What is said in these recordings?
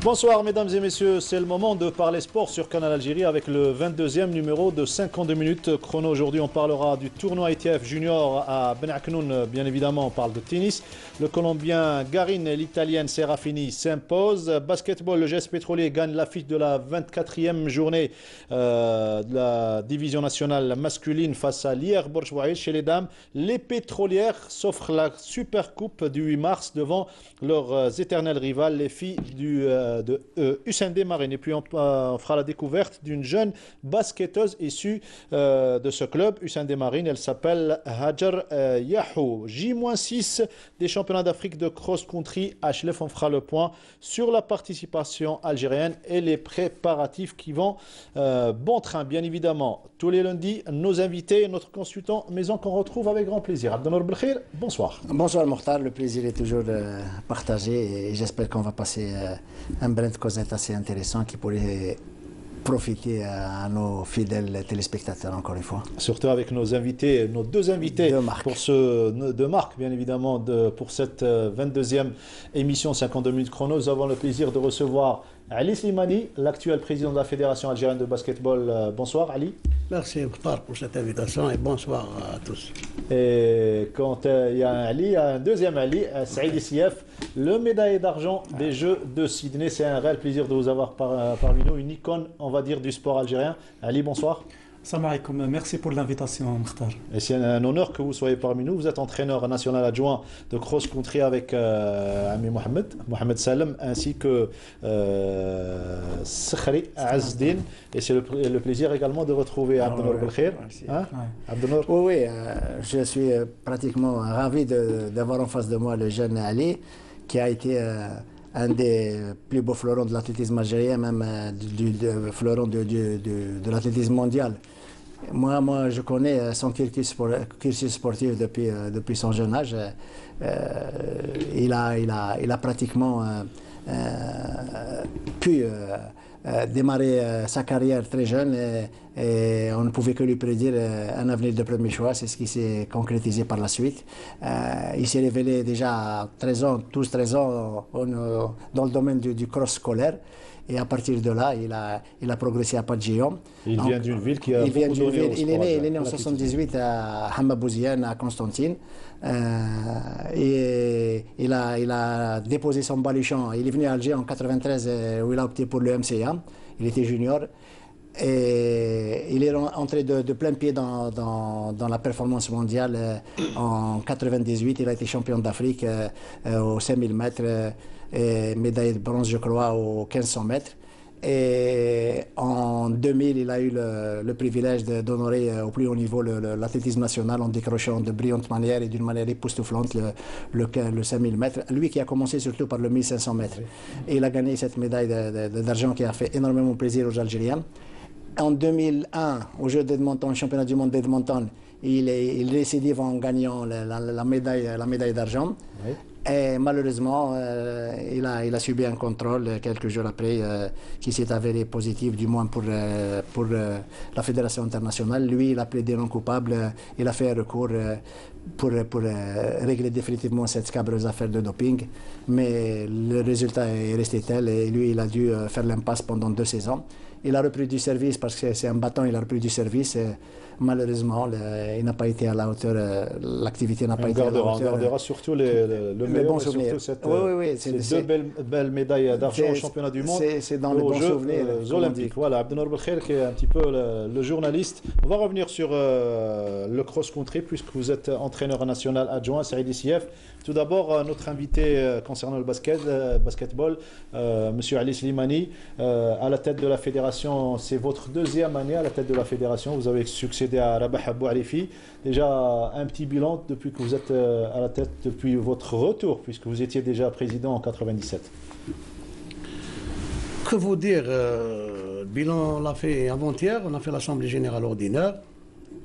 Bonsoir mesdames et messieurs, c'est le moment de parler sport sur Canal Algérie avec le 22e numéro de 52 minutes chrono. Aujourd'hui on parlera du tournoi ITF Junior à Ben Aknoun, bien évidemment on parle de tennis. Le Colombien Garin et l'Italienne Serafini s'imposent. Basketball, le GS Pétrolier gagne l'affiche de la 24e journée de la division nationale masculine face à l'IR Bourg-Bouaïd. Chez les dames, les pétrolières s'offrent la Super Coupe du 8 mars devant leurs éternelles rivales, les filles de USMD Marine. Et puis on fera la découverte d'une jeune basketteuse issue de ce club, USMD Marine. Elle s'appelle Hajar Yahou. J-6 des championnats d'Afrique de cross-country à Chlef. On fera le point sur la participation algérienne et les préparatifs qui vont bon train, bien évidemment. Tous les lundis, nos invités, notre consultant maison qu'on retrouve avec grand plaisir. Abdelnour Belkhir, bonsoir. Bonsoir Mokhtar, le plaisir est toujours partagé et j'espère qu'on va passer un brin de causette assez intéressant qui pourrait profiter à nos fidèles téléspectateurs encore une fois. Surtout avec nos invités, nos deux invités de marque bien évidemment pour cette 22e émission 52 minutes chrono. Nous avons le plaisir de recevoir Ali Slimani, l'actuel président de la Fédération algérienne de basketball. Bonsoir Ali. Merci Mokhtar pour cette invitation et bonsoir à tous. Et quand il y a un Ali, il y a un deuxième Ali, Saïd Issieff, le médaillé d'argent des Jeux de Sydney. C'est un réel plaisir de vous avoir parmi nous, une icône, on va dire, du sport algérien. Ali, bonsoir. Salam alaikum, merci pour l'invitation Mokhtar. Et c'est un honneur que vous soyez parmi nous. Vous êtes entraîneur national adjoint de cross-country avec Ami Mohamed Salem, ainsi que Sakhri Azdin. Et c'est le plaisir également de retrouver Abdelnour Belkhir. Hein? Abdelnour. Oui, je suis pratiquement ravi d'avoir en face de moi le jeune Ali, qui a été un des plus beaux fleurons de l'athlétisme algérien, même fleuron de l'athlétisme mondial. Moi, je connais son cursus sportif depuis son jeune âge. Il a pratiquement pu démarrer sa carrière très jeune et on ne pouvait que lui prédire un avenir de premier choix. C'est ce qui s'est concrétisé par la suite. Il s'est révélé déjà à 12-13 ans dans le domaine du cross scolaire. Et à partir de là, il a progressé à pas de géant. Il vient d'une ville qui a beaucoup donné au sport. Il est né en 78 à Hamabouziane, à Constantine. Et il a déposé son baluchon. Il est venu à Alger en 93 où il a opté pour le MCA. Il était junior. Et il est entré de plein pied dans la performance mondiale en 98. Il a été champion d'Afrique aux 5000 mètres. Et médaille de bronze, je crois, aux 1500 mètres. Et en 2000, il a eu le privilège d'honorer au plus haut niveau l'athlétisme national en décrochant de brillantes manières et d'une manière époustouflante le 5000 mètres. Lui qui a commencé surtout par le 1500 mètres. Et il a gagné cette médaille d'argent qui a fait énormément plaisir aux Algériens. En 2001, au Jeux d'Edmonton, championnat du monde d'Edmonton, il récidive en gagnant la médaille d'argent. Oui. Et malheureusement, il a subi un contrôle quelques jours après qui s'est avéré positif, du moins pour la Fédération internationale. Lui, il a plaidé non coupable, il a fait un recours pour régler définitivement cette scabreuse affaire de doping. Mais le résultat est resté tel et lui, il a dû faire l'impasse pendant 2 saisons. Il a repris du service parce que c'est un battant, il a repris du service. Malheureusement, il n'a pas été à la hauteur, l'activité n'a pas été à la hauteur. On gardera surtout le meilleur, bon surtout ces deux belles médailles d'argent au championnat du monde. C'est dans les bons souvenirs olympiques. Voilà, Abdelnour Belkhir qui est un petit peu le journaliste. On va revenir sur le cross-country puisque vous êtes entraîneur national adjoint, Saïd Issieff. Tout d'abord, notre invité concernant le basketball, Monsieur Ali Slimani, à la tête de la fédération. C'est votre 2e année à la tête de la fédération. Vous avez succédé à Rabah Abou Arifi. Déjà un petit bilan depuis que vous êtes à la tête, depuis votre retour, puisque vous étiez déjà président en 97. Que vous dire, le bilan, on l'a fait avant-hier, on a fait l'Assemblée Générale Ordinaire,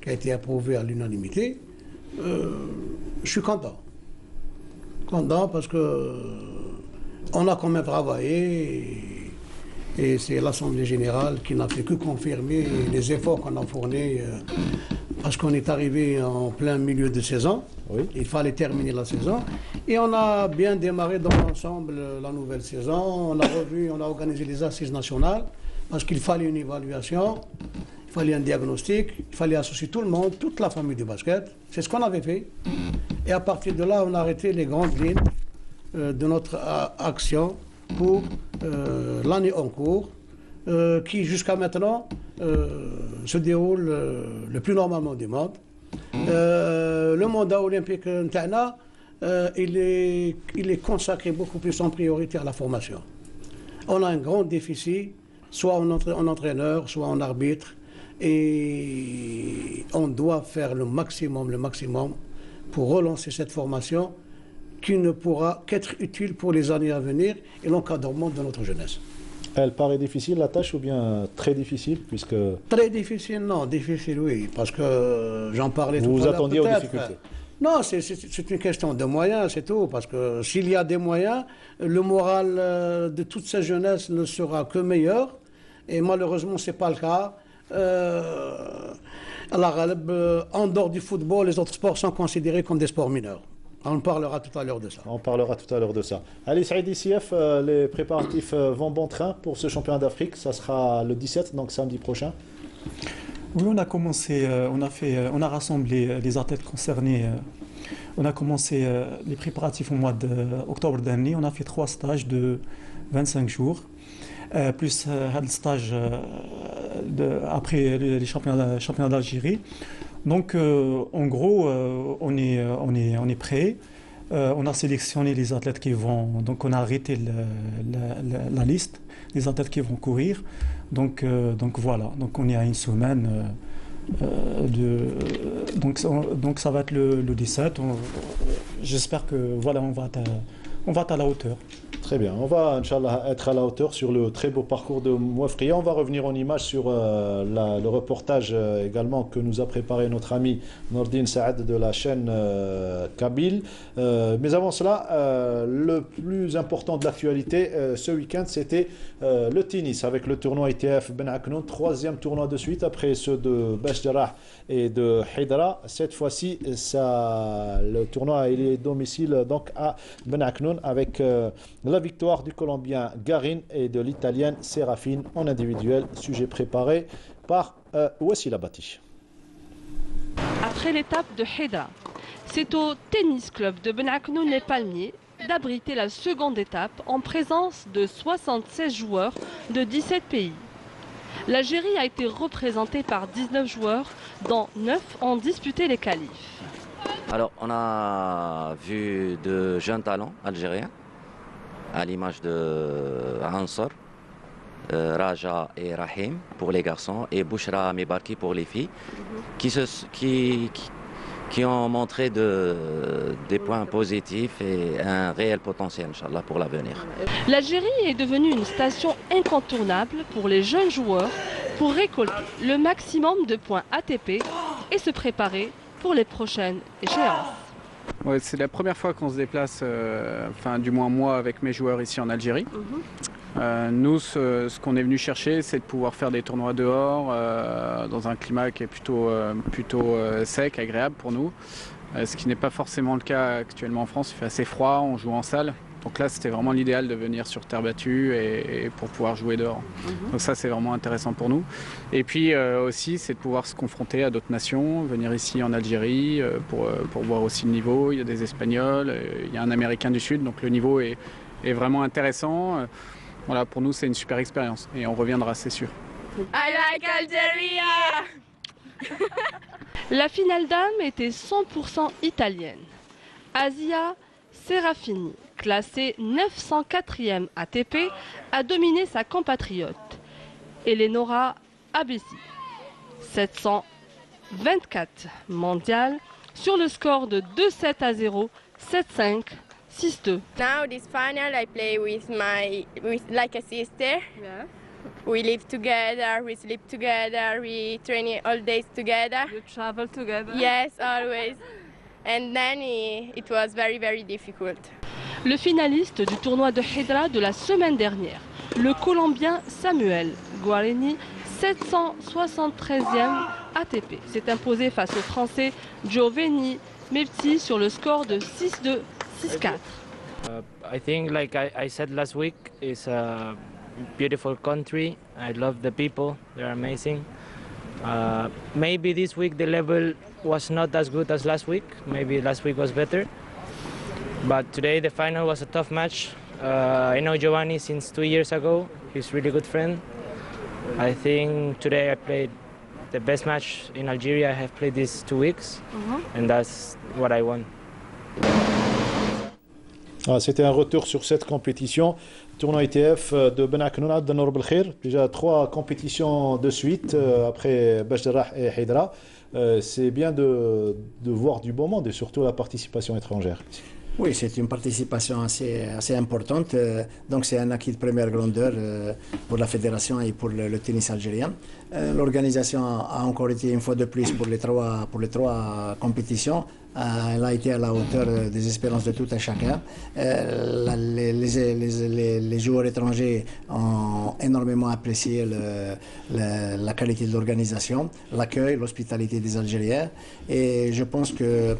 qui a été approuvée à l'unanimité. Je suis content. Content parce que on a quand même travaillé et c'est l'Assemblée Générale qui n'a fait que confirmer les efforts qu'on a fournis parce qu'on est arrivé en plein milieu de saison. Oui. Il fallait terminer la saison. Et on a bien démarré dans l'ensemble la nouvelle saison. On a revu, on a organisé les assises nationales parce qu'il fallait une évaluation, il fallait un diagnostic, il fallait associer tout le monde, toute la famille du basket. C'est ce qu'on avait fait. Et à partir de là, on a arrêté les grandes lignes de notre action pour l'année en cours, qui jusqu'à maintenant se déroule le plus normalement du monde. Le mandat olympique Ntana, il est consacré beaucoup plus en priorité à la formation. On a un grand déficit, soit en entraîneur, soit en arbitre, et on doit faire le maximum pour relancer cette formation qui ne pourra qu'être utile pour les années à venir et l'encadrement de notre jeunesse. Elle paraît difficile la tâche ou bien très difficile puisque... Très difficile, non, difficile oui, parce que j'en parlais tout à l'heure. Vous attendiez aux difficultés? Non, c'est une question de moyens, c'est tout, parce que s'il y a des moyens, le moral de toute cette jeunesse ne sera que meilleur, et malheureusement ce n'est pas le cas. En dehors du football, les autres sports sont considérés comme des sports mineurs. On parlera tout à l'heure de ça. On parlera tout à l'heure de ça. Ali Saïd ICF, les préparatifs vont bon train pour ce championnat d'Afrique. Ça sera le 17, donc samedi prochain. Oui, on a commencé, on a rassemblé les athlètes concernés. On a commencé les préparatifs au mois d'octobre dernier. On a fait 3 stages de 25 jours. Plus le stage après les championnats d'Algérie. Donc, en gros, on est prêt. On a sélectionné les athlètes qui vont... Donc, on a arrêté la liste des athlètes qui vont courir. Donc voilà. Donc, on est à une semaine. Donc, ça va être le 17. J'espère que voilà, on va être à la hauteur. Très bien, on va, Inch'Allah, être à la hauteur sur le très beau parcours de Mouafria. On va revenir en image sur le reportage également que nous a préparé notre ami Nordine Saad de la chaîne Kabyle. Mais avant cela, le plus important de l'actualité ce week-end, c'était le tennis avec le tournoi ITF Ben Aknoun, 3e tournoi de suite après ceux de Besh Jarrah et de Hydra. Cette fois-ci, le tournoi il est domicile donc à Ben Aknoun avec la victoire du Colombien Garin et de l'Italienne Serafine en individuel, sujet préparé par Wassila Bati. Après l'étape de Hydra, c'est au Tennis Club de Ben Aknoun les Palmiers d'abriter la seconde étape en présence de 76 joueurs de 17 pays. L'Algérie a été représentée par 19 joueurs, dont 9 ont disputé les qualifs. Alors, on a vu de jeunes talents algériens, à l'image de Ansar, Raja et Rahim pour les garçons et Bouchra Mibarki pour les filles, qui ont montré des points positifs et un réel potentiel, Inch'Allah, pour l'avenir. L'Algérie est devenue une station incontournable pour les jeunes joueurs pour récolter le maximum de points ATP et se préparer pour les prochaines échéances. Ouais, c'est la première fois qu'on se déplace, enfin du moins moi avec mes joueurs ici en Algérie. Nous, ce qu'on est venu chercher, c'est de pouvoir faire des tournois dehors, dans un climat qui est plutôt sec, agréable pour nous. Ce qui n'est pas forcément le cas actuellement en France, il fait assez froid, on joue en salle. Donc là, c'était vraiment l'idéal de venir sur terre battue et pour pouvoir jouer dehors. Donc ça, c'est vraiment intéressant pour nous. Et puis aussi, c'est de pouvoir se confronter à d'autres nations, venir ici en Algérie pour voir aussi le niveau. Il y a des Espagnols, il y a un Américain du Sud, donc le niveau est vraiment intéressant. Voilà, pour nous, c'est une super expérience et on reviendra, c'est sûr. I like Algeria. La finale d'âme était 100% italienne. Asia Serafini, classée 904e ATP, a dominé sa compatriote, Eleonora Abessi, 724 mondiale, sur le score de 2-7-0, 7-5, 6-2. Now this final I play with like a sister. Yeah. We live together, we sleep together, we train all days together. You travel together? Yes, always. And then it was very, very difficult. Le finaliste du tournoi de Hydra de la semaine dernière, le Colombien Samuel Guarini, 773e ATP s'est imposé face au Français Giovanni Mepti sur le score de 6-2, 6-4. I think, like I said last week, it's a beautiful country. I love the people; they're amazing. Maybe this week the level was not as good as last week. Maybe last week was better. But today the final was a tough match. I know Giovanni since 2 years ago. He's a really good friend. I think today I played the best match in Algeria I have played these 2 weeks, and that's what I want. C'était un retour sur cette compétition. Tournoi ITF de Ben Aknoun Ad Nour Belkhir. Déjà 3 compétitions de suite après Bach Jarrah et Haïdra. C'est bien de voir du beau monde et surtout la participation étrangère. Oui, c'est une participation assez importante. Donc c'est un acquis de première grandeur pour la fédération et pour le tennis algérien. L'organisation a encore été une fois de plus pour les trois compétitions. Elle a été à la hauteur des espérances de tout un chacun. Les joueurs étrangers ont énormément apprécié la qualité de l'organisation, l'accueil, l'hospitalité des Algériens. Et je pense que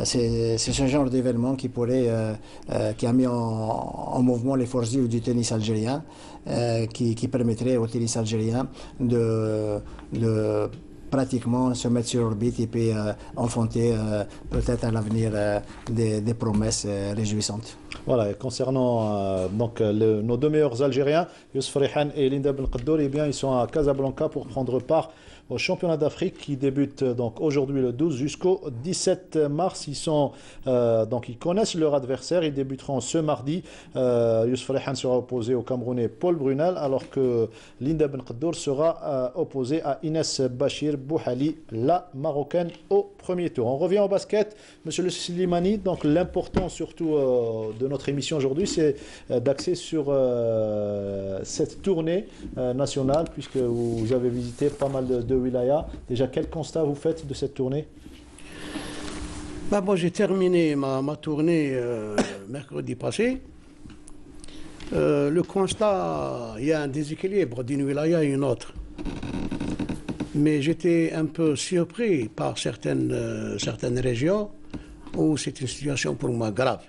c'est ce genre d'événement qui a mis en mouvement les forces vives du tennis algérien, qui permettrait au tennis algérien de pratiquement se mettre sur orbite et puis enfanter peut-être à l'avenir des promesses réjouissantes. Voilà, et concernant nos 2 meilleurs Algériens, Youssef Rehan et Linda Ben Qaddour, eh bien, ils sont à Casablanca pour prendre part au championnat d'Afrique qui débute donc aujourd'hui le 12 jusqu'au 17 mars. Ils connaissent leur adversaire. Ils débuteront ce mardi. Youssef Rehan sera opposé au Camerounais Paul Brunel, alors que Linda Ben Qaddour sera opposée à Inès Bachir Bouhali, la Marocaine, au premier tour. On revient au basket. Monsieur le Slimani, donc l'important surtout de notre émission aujourd'hui, c'est d'axer sur cette tournée nationale, puisque vous avez visité pas mal de wilaya. Déjà, quel constat vous faites de cette tournée? Moi, j'ai terminé ma tournée mercredi passé. Le constat, il y a un déséquilibre d'une wilaya à une autre. Mais j'étais un peu surpris par certaines régions où c'est une situation pour moi grave.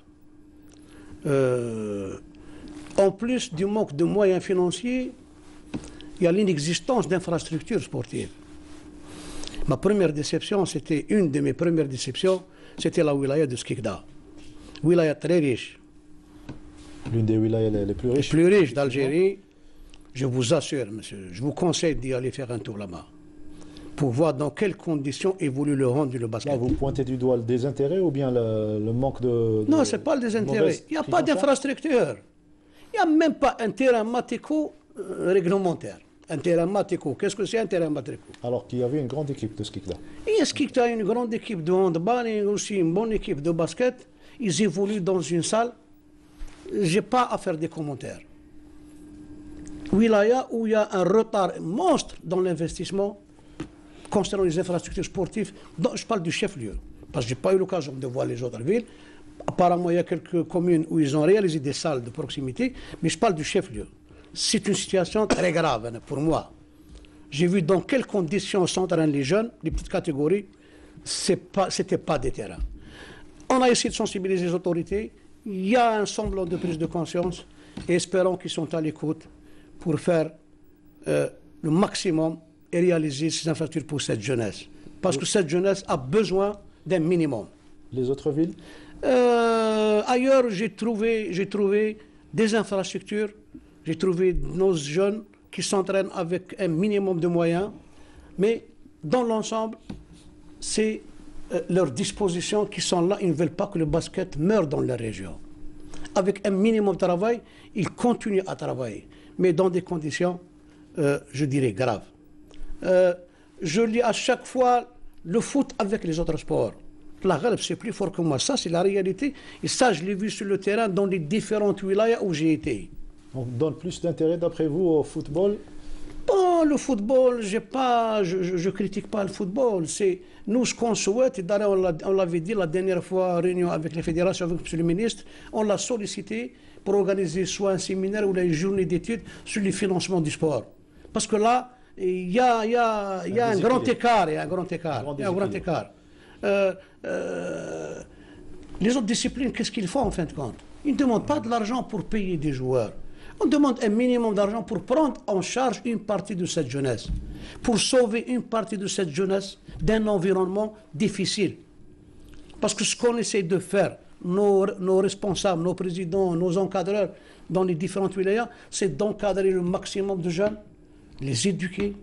En plus du manque de moyens financiers, il y a l'inexistence d'infrastructures sportives. Une de mes premières déceptions, c'était la wilaya de Skikda. Wilaya très riche. L'une des wilayas les plus riches. Les plus riches d'Algérie. Je vous assure, monsieur, je vous conseille d'y aller faire un tour là-bas, pour voir dans quelles conditions évolue le hand et le basket. Là, vous pointez du doigt le désintérêt ou bien le manque de... Non, ce n'est pas le désintérêt. Il n'y a pas d'infrastructure. Il n'y a même pas un terrain mathéco réglementaire. Un terrain mathéco. Qu'est-ce que c'est un terrain mathéco? Alors qu'il y avait une grande équipe de Skikda. Et Skikda a une grande équipe de handball et aussi une bonne équipe de basket. Ils évoluent dans une salle. Je n'ai pas à faire des commentaires. Wilaya où il y a un retard monstre dans l'investissement concernant les infrastructures sportives. Je parle du chef-lieu, parce que je n'ai pas eu l'occasion de voir les autres villes. Apparemment, il y a quelques communes où ils ont réalisé des salles de proximité, mais je parle du chef-lieu. C'est une situation très grave pour moi. J'ai vu dans quelles conditions s'entraînent les jeunes, les petites catégories. C'était pas des terrains. On a essayé de sensibiliser les autorités. Il y a un semblant de prise de conscience et espérons qu'ils sont à l'écoute pour faire le maximum et réaliser ces infrastructures pour cette jeunesse. Parce que cette jeunesse a besoin d'un minimum. Les autres villes? Ailleurs, j'ai trouvé des infrastructures, j'ai trouvé nos jeunes qui s'entraînent avec un minimum de moyens, mais dans l'ensemble, c'est leurs dispositions qui sont là. Ils ne veulent pas que le basket meure dans leur région. Avec un minimum de travail, ils continuent à travailler, mais dans des conditions, je dirais, graves. Je lis à chaque fois le foot avec les autres sports. La Ghalb, c'est plus fort que moi. Ça, c'est la réalité. Et ça, je l'ai vu sur le terrain dans les différentes wilayas où j'ai été. On donne plus d'intérêt, d'après vous, au football? Bon, le football, je critique pas le football. C'est nous ce qu'on souhaite. Et d'ailleurs, on l'avait dit la dernière fois en réunion avec les fédérations, avec M. le ministre, on l'a sollicité pour organiser soit un séminaire ou une journée d'études sur le financement du sport. Parce que là, il y a un grand écart. Il y a un grand écart. Les autres disciplines, qu'est-ce qu'ils font en fin de compte? Ils ne demandent pas de l'argent pour payer des joueurs. On demande un minimum d'argent pour prendre en charge une partie de cette jeunesse, pour sauver une partie de cette jeunesse d'un environnement difficile. Parce que ce qu'on essaie de faire, nos responsables, nos présidents, nos encadreurs dans les différentes wilayas, c'est d'encadrer le maximum de jeunes, les éduquer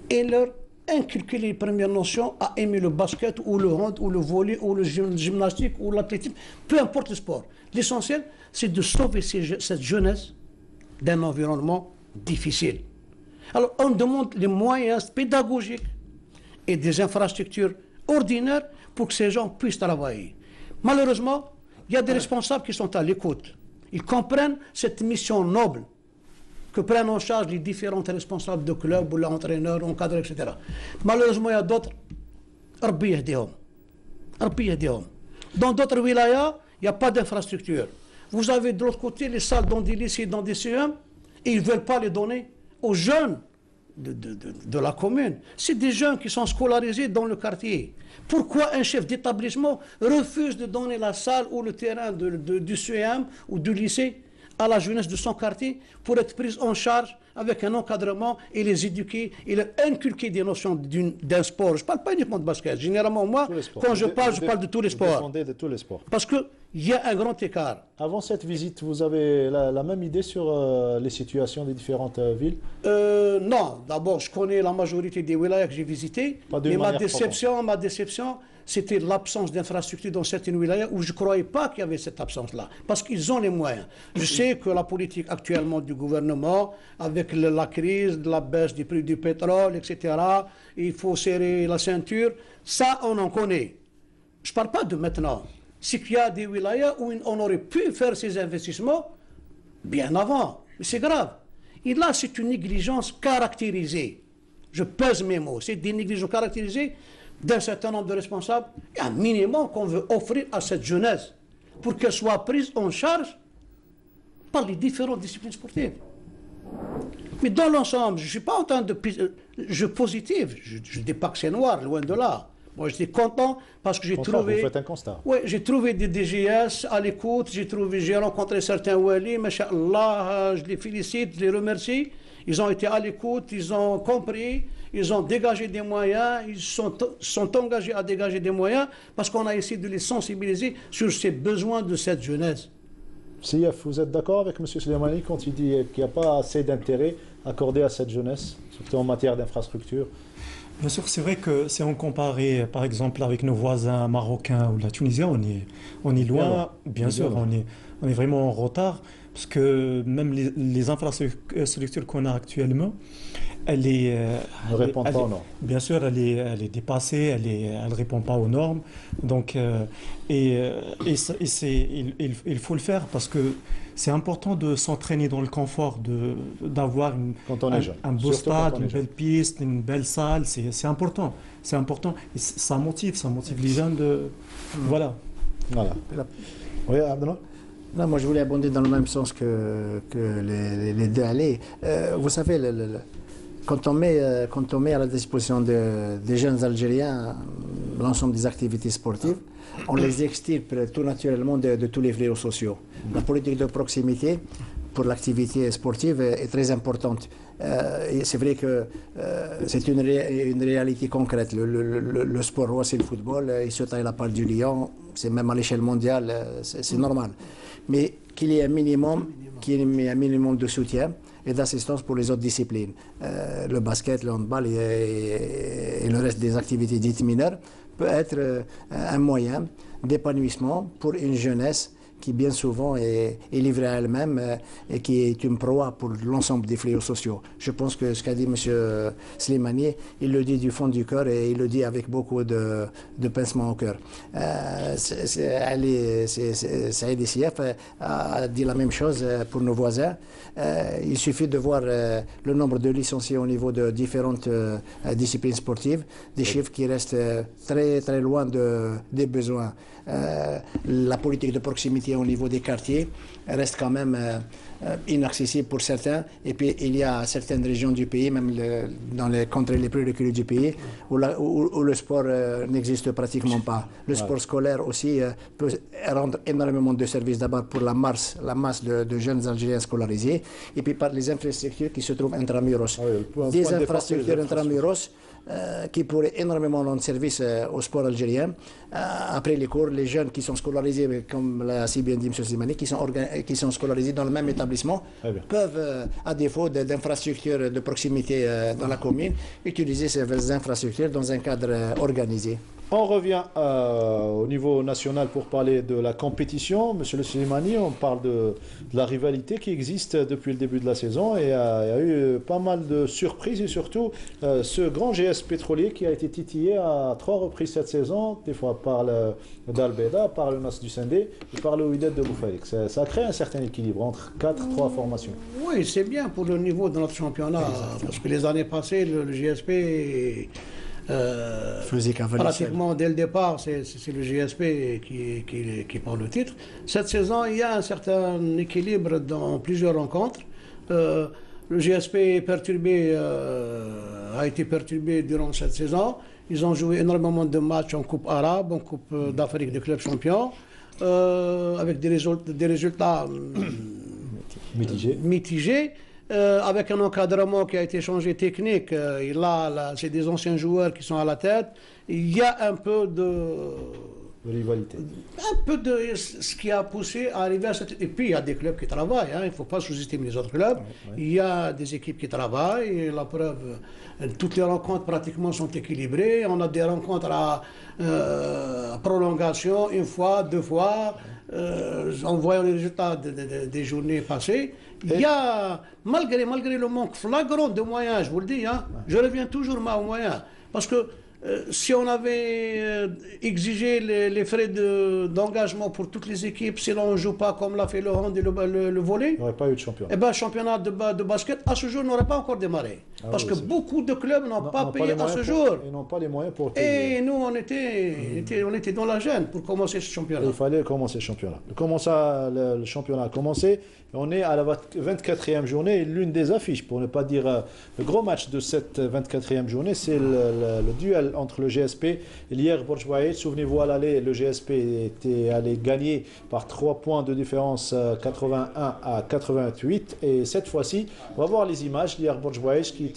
et leur inculquer les premières notions à aimer le basket ou le hand ou le volley ou le gymnastique ou l'athlétisme, peu importe le sport. L'essentiel, c'est de sauver cette jeunesse d'un environnement difficile. Alors, on demande les moyens pédagogiques et des infrastructures ordinaires pour que ces gens puissent travailler. Malheureusement, il y a des responsables qui sont à l'écoute. Ils comprennent cette mission noble que prennent en charge les différents responsables de clubs, ou l'entraîneur, encadreur, etc. Malheureusement, il y a d'autres. Dans d'autres wilayas, il n'y a pas d'infrastructure. Vous avez de l'autre côté les salles dans des lycées, dans des CEM, et ils ne veulent pas les donner aux jeunes de la commune. C'est des jeunes qui sont scolarisés dans le quartier. Pourquoi un chef d'établissement refuse de donner la salle ou le terrain du CEM ou du lycée à la jeunesse de son quartier pour être prise en charge avec un encadrement et les éduquer et leur inculquer des notions d'un sport? Je ne parle pas uniquement de basket. Généralement, moi, quand je parle de tous les sports. De tous les sports. Parce qu'il y a un grand écart. Avant cette visite, vous avez la même idée sur les situations des différentes villes? Non. D'abord, je connais la majorité des wilayas que j'ai visitées. Mais ma déception, c'était l'absence d'infrastructures dans certaines wilayas où je ne croyais pas qu'il y avait cette absence-là. Parce qu'ils ont les moyens. Je sais que la politique actuellement du gouvernement, avec la crise, la baisse du prix du pétrole, etc., il faut serrer la ceinture. Ça, on en connaît. Je ne parle pas de maintenant. C'est qu'il y a des wilayas où on aurait pu faire ces investissements bien avant. Mais c'est grave. Et là, c'est une négligence caractérisée. Je pèse mes mots. C'est des négligences caractérisées d'un certain nombre de responsables, et un minimum qu'on veut offrir à cette jeunesse pour qu'elle soit prise en charge par les différentes disciplines sportives. Mais dans l'ensemble, je ne suis pas en train de... Je positive, je ne dis pas que c'est noir, loin de là. Moi, j'étais content parce que j'ai trouvé... Vous faites un constat. Oui, j'ai trouvé des DGS à l'écoute, j'ai rencontré certains Wali, Masha'Allah, je les félicite, je les remercie. Ils ont été à l'écoute, ils ont compris, ils ont dégagé des moyens, ils sont engagés à dégager des moyens parce qu'on a essayé de les sensibiliser sur ces besoins de cette jeunesse. Sief, vous êtes d'accord avec M. Slimani quand il dit qu'il n'y a pas assez d'intérêt accordé à cette jeunesse, surtout en matière d'infrastructure? Bien sûr, c'est vrai que si on compare par exemple avec nos voisins marocains ou la Tunisie, on est loin, bien sûr, on est vraiment en retard, parce que même les infrastructures qu'on a actuellement, ne répondent pas aux normes. Bien sûr, elle est dépassée, elle ne répond pas aux normes. Donc, il faut le faire parce que c'est important de s'entraîner dans le confort, d'avoir un beau stade, une belle piste, une belle salle. C'est important. C'est important. Et ça motive les jeunes de... Voilà. Oui, Abdallah? Non, moi je voulais abonder dans le même sens que les deux allaient. Vous savez, quand on met à la disposition des jeunes Algériens l'ensemble des activités sportives, on les extirpe tout naturellement de tous les fléaux sociaux. La politique de proximité pour l'activité sportive est très importante. C'est vrai que c'est une réalité concrète. Le sport roi, c'est le football. Il se taille la part du lion. C'est même à l'échelle mondiale, c'est normal. Mais qu'il y ait un minimum de soutien et d'assistance pour les autres disciplines. Le basket, le handball et le reste des activités dites mineures peut être un moyen d'épanouissement pour une jeunesse qui bien souvent est livrée à elle-même et qui est une proie pour l'ensemble des fléaux sociaux. Je pense que ce qu'a dit M. Slimani, il le dit du fond du cœur et il le dit avec beaucoup de pincement au cœur. Saïd Sief a dit la même chose pour nos voisins. Il suffit de voir le nombre de licenciés au niveau de différentes disciplines sportives, des chiffres qui restent très très loin des besoins. La politique de proximité qui est au niveau des quartiers reste quand même inaccessible pour certains. Et puis il y a certaines régions du pays, même dans les contrées les plus reculées du pays, où le sport n'existe pratiquement pas. Le sport scolaire aussi peut rendre énormément de services, d'abord pour la masse de jeunes Algériens scolarisés, et puis par les infrastructures qui se trouvent intramuros. Des infrastructures intramuros qui pourraient énormément rendre service au sport algérien. Après les cours, les jeunes qui sont scolarisés, comme l'a si bien dit M. Slimani, qui sont scolarisés dans le même établissement, peuvent, à défaut d'infrastructures de proximité dans la commune, utiliser ces infrastructures dans un cadre organisé. On revient au niveau national pour parler de la compétition. Monsieur le Slimani, on parle de la rivalité qui existe depuis le début de la saison et il y a eu pas mal de surprises et surtout ce grand GS pétrolier qui a été titillé à 3 reprises cette saison, des fois par le Dal Beda, par le Nas du Sindé et par le Wydad de Boufarik. Ça crée un certain équilibre entre 3 formations. Oui, c'est bien pour le niveau de notre championnat parce que les années passées, le GSP... pratiquement dès le départ, c'est le GSP qui prend le titre. Cette saison, il y a un certain équilibre dans plusieurs rencontres. Le GSP a été perturbé durant cette saison. Ils ont joué énormément de matchs en Coupe arabe, en Coupe d'Afrique des clubs champions, avec des résultats mitigés. Avec un encadrement qui a été changé technique, c'est des anciens joueurs qui sont à la tête. Il y a un peu de rivalité. Un peu de ce qui a poussé à arriver à cette... Et puis il y a des clubs qui travaillent, il ne faut pas sous-estimer les autres clubs. Il y a des équipes qui travaillent, et la preuve, toutes les rencontres pratiquement sont équilibrées. On a des rencontres à prolongation, 1 fois, 2 fois, en voyant les résultats des journées passées. Il y a, malgré le manque flagrant de moyens, je vous le dis, je reviens toujours aux moyens. Parce que si on avait exigé les frais d'engagement pour toutes les équipes, si l'on ne joue pas comme l'a fait le hand et le volley, il n'y aurait pas eu de championnat. Eh ben, le championnat de basket, à ce jour, n'aurait pas encore démarré. Parce que beaucoup de clubs n'ont pas payé à ce jour. Ils n'ont pas les moyens pour... Et nous, on était dans la gêne pour commencer ce championnat. Il fallait commencer le championnat. Le championnat a commencé. On est à la 24e journée, l'une des affiches, pour ne pas dire le gros match de cette 24e journée, c'est le duel entre le GSP et l'IR Bourg-Waïd. Souvenez-vous, à l'aller, le GSP était allé gagner par 3 points de différence, 81 à 88. Et cette fois-ci, on va voir les images, l'IR Bourg-Waïd qui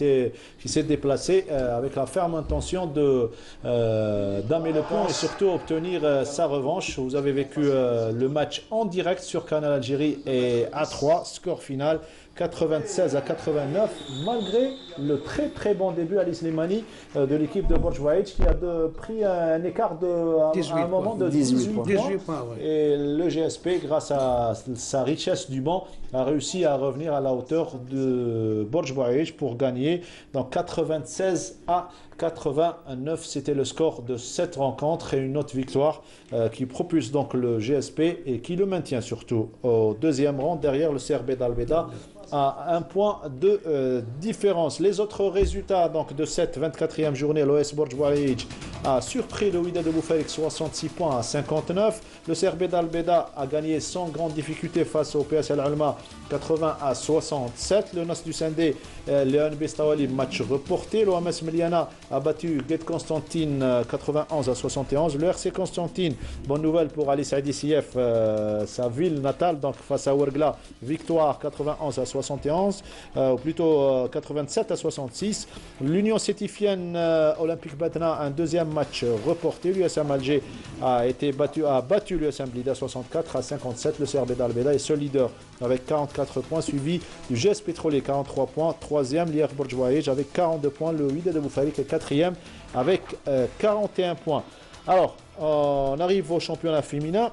s'est déplacé avec la ferme intention d'amener le point et surtout obtenir sa revanche. Vous avez vécu le match en direct sur Canal Algérie et à 3, score final 96 à 89, malgré le très bon début à l'Islimani de l'équipe de Bourg-Waïd qui a pris un écart à un moment de 18 points. Et le GSP, grâce à sa richesse du banc, a réussi à revenir à la hauteur de Bourg-Waïd pour gagner dans 96 à 89. C'était le score de cette rencontre et une autre victoire qui propulse donc le GSP et qui le maintient surtout au 2e rang derrière le CRB d'Al Beda à 1 point de différence. Les autres résultats donc de cette 24e journée, l'OS Bourg-Waïd a surpris le Wydad de Boufarik 66 points à 59. Le CRB d'Al Beda a gagné sans grande difficulté face au PS Al Alma 80 à 67. Le Nas du Sindé, Léon Bestawali, match reporté. L'OMS Meliana a battu Guet Constantine 91 à 71. Le RC Constantine, bonne nouvelle pour Ali Saïdi Sief, sa ville natale, donc face à Ouergla, victoire 91 à 71, ou plutôt 87 à 66. L'Union Sétifienne Olympique Batna, un 2e match reporté. L'USM Alger a battu l'USM Blida 64 à 57. Le CRB d'Al Beda est seul leader avec 44 points, suivi du GS Pétrolier 43 points, 3e l'IR Bourg-Waïd avec 42 points, le Wydad de Boufarik est 4e avec 41 points. Alors, on arrive au championnat féminin.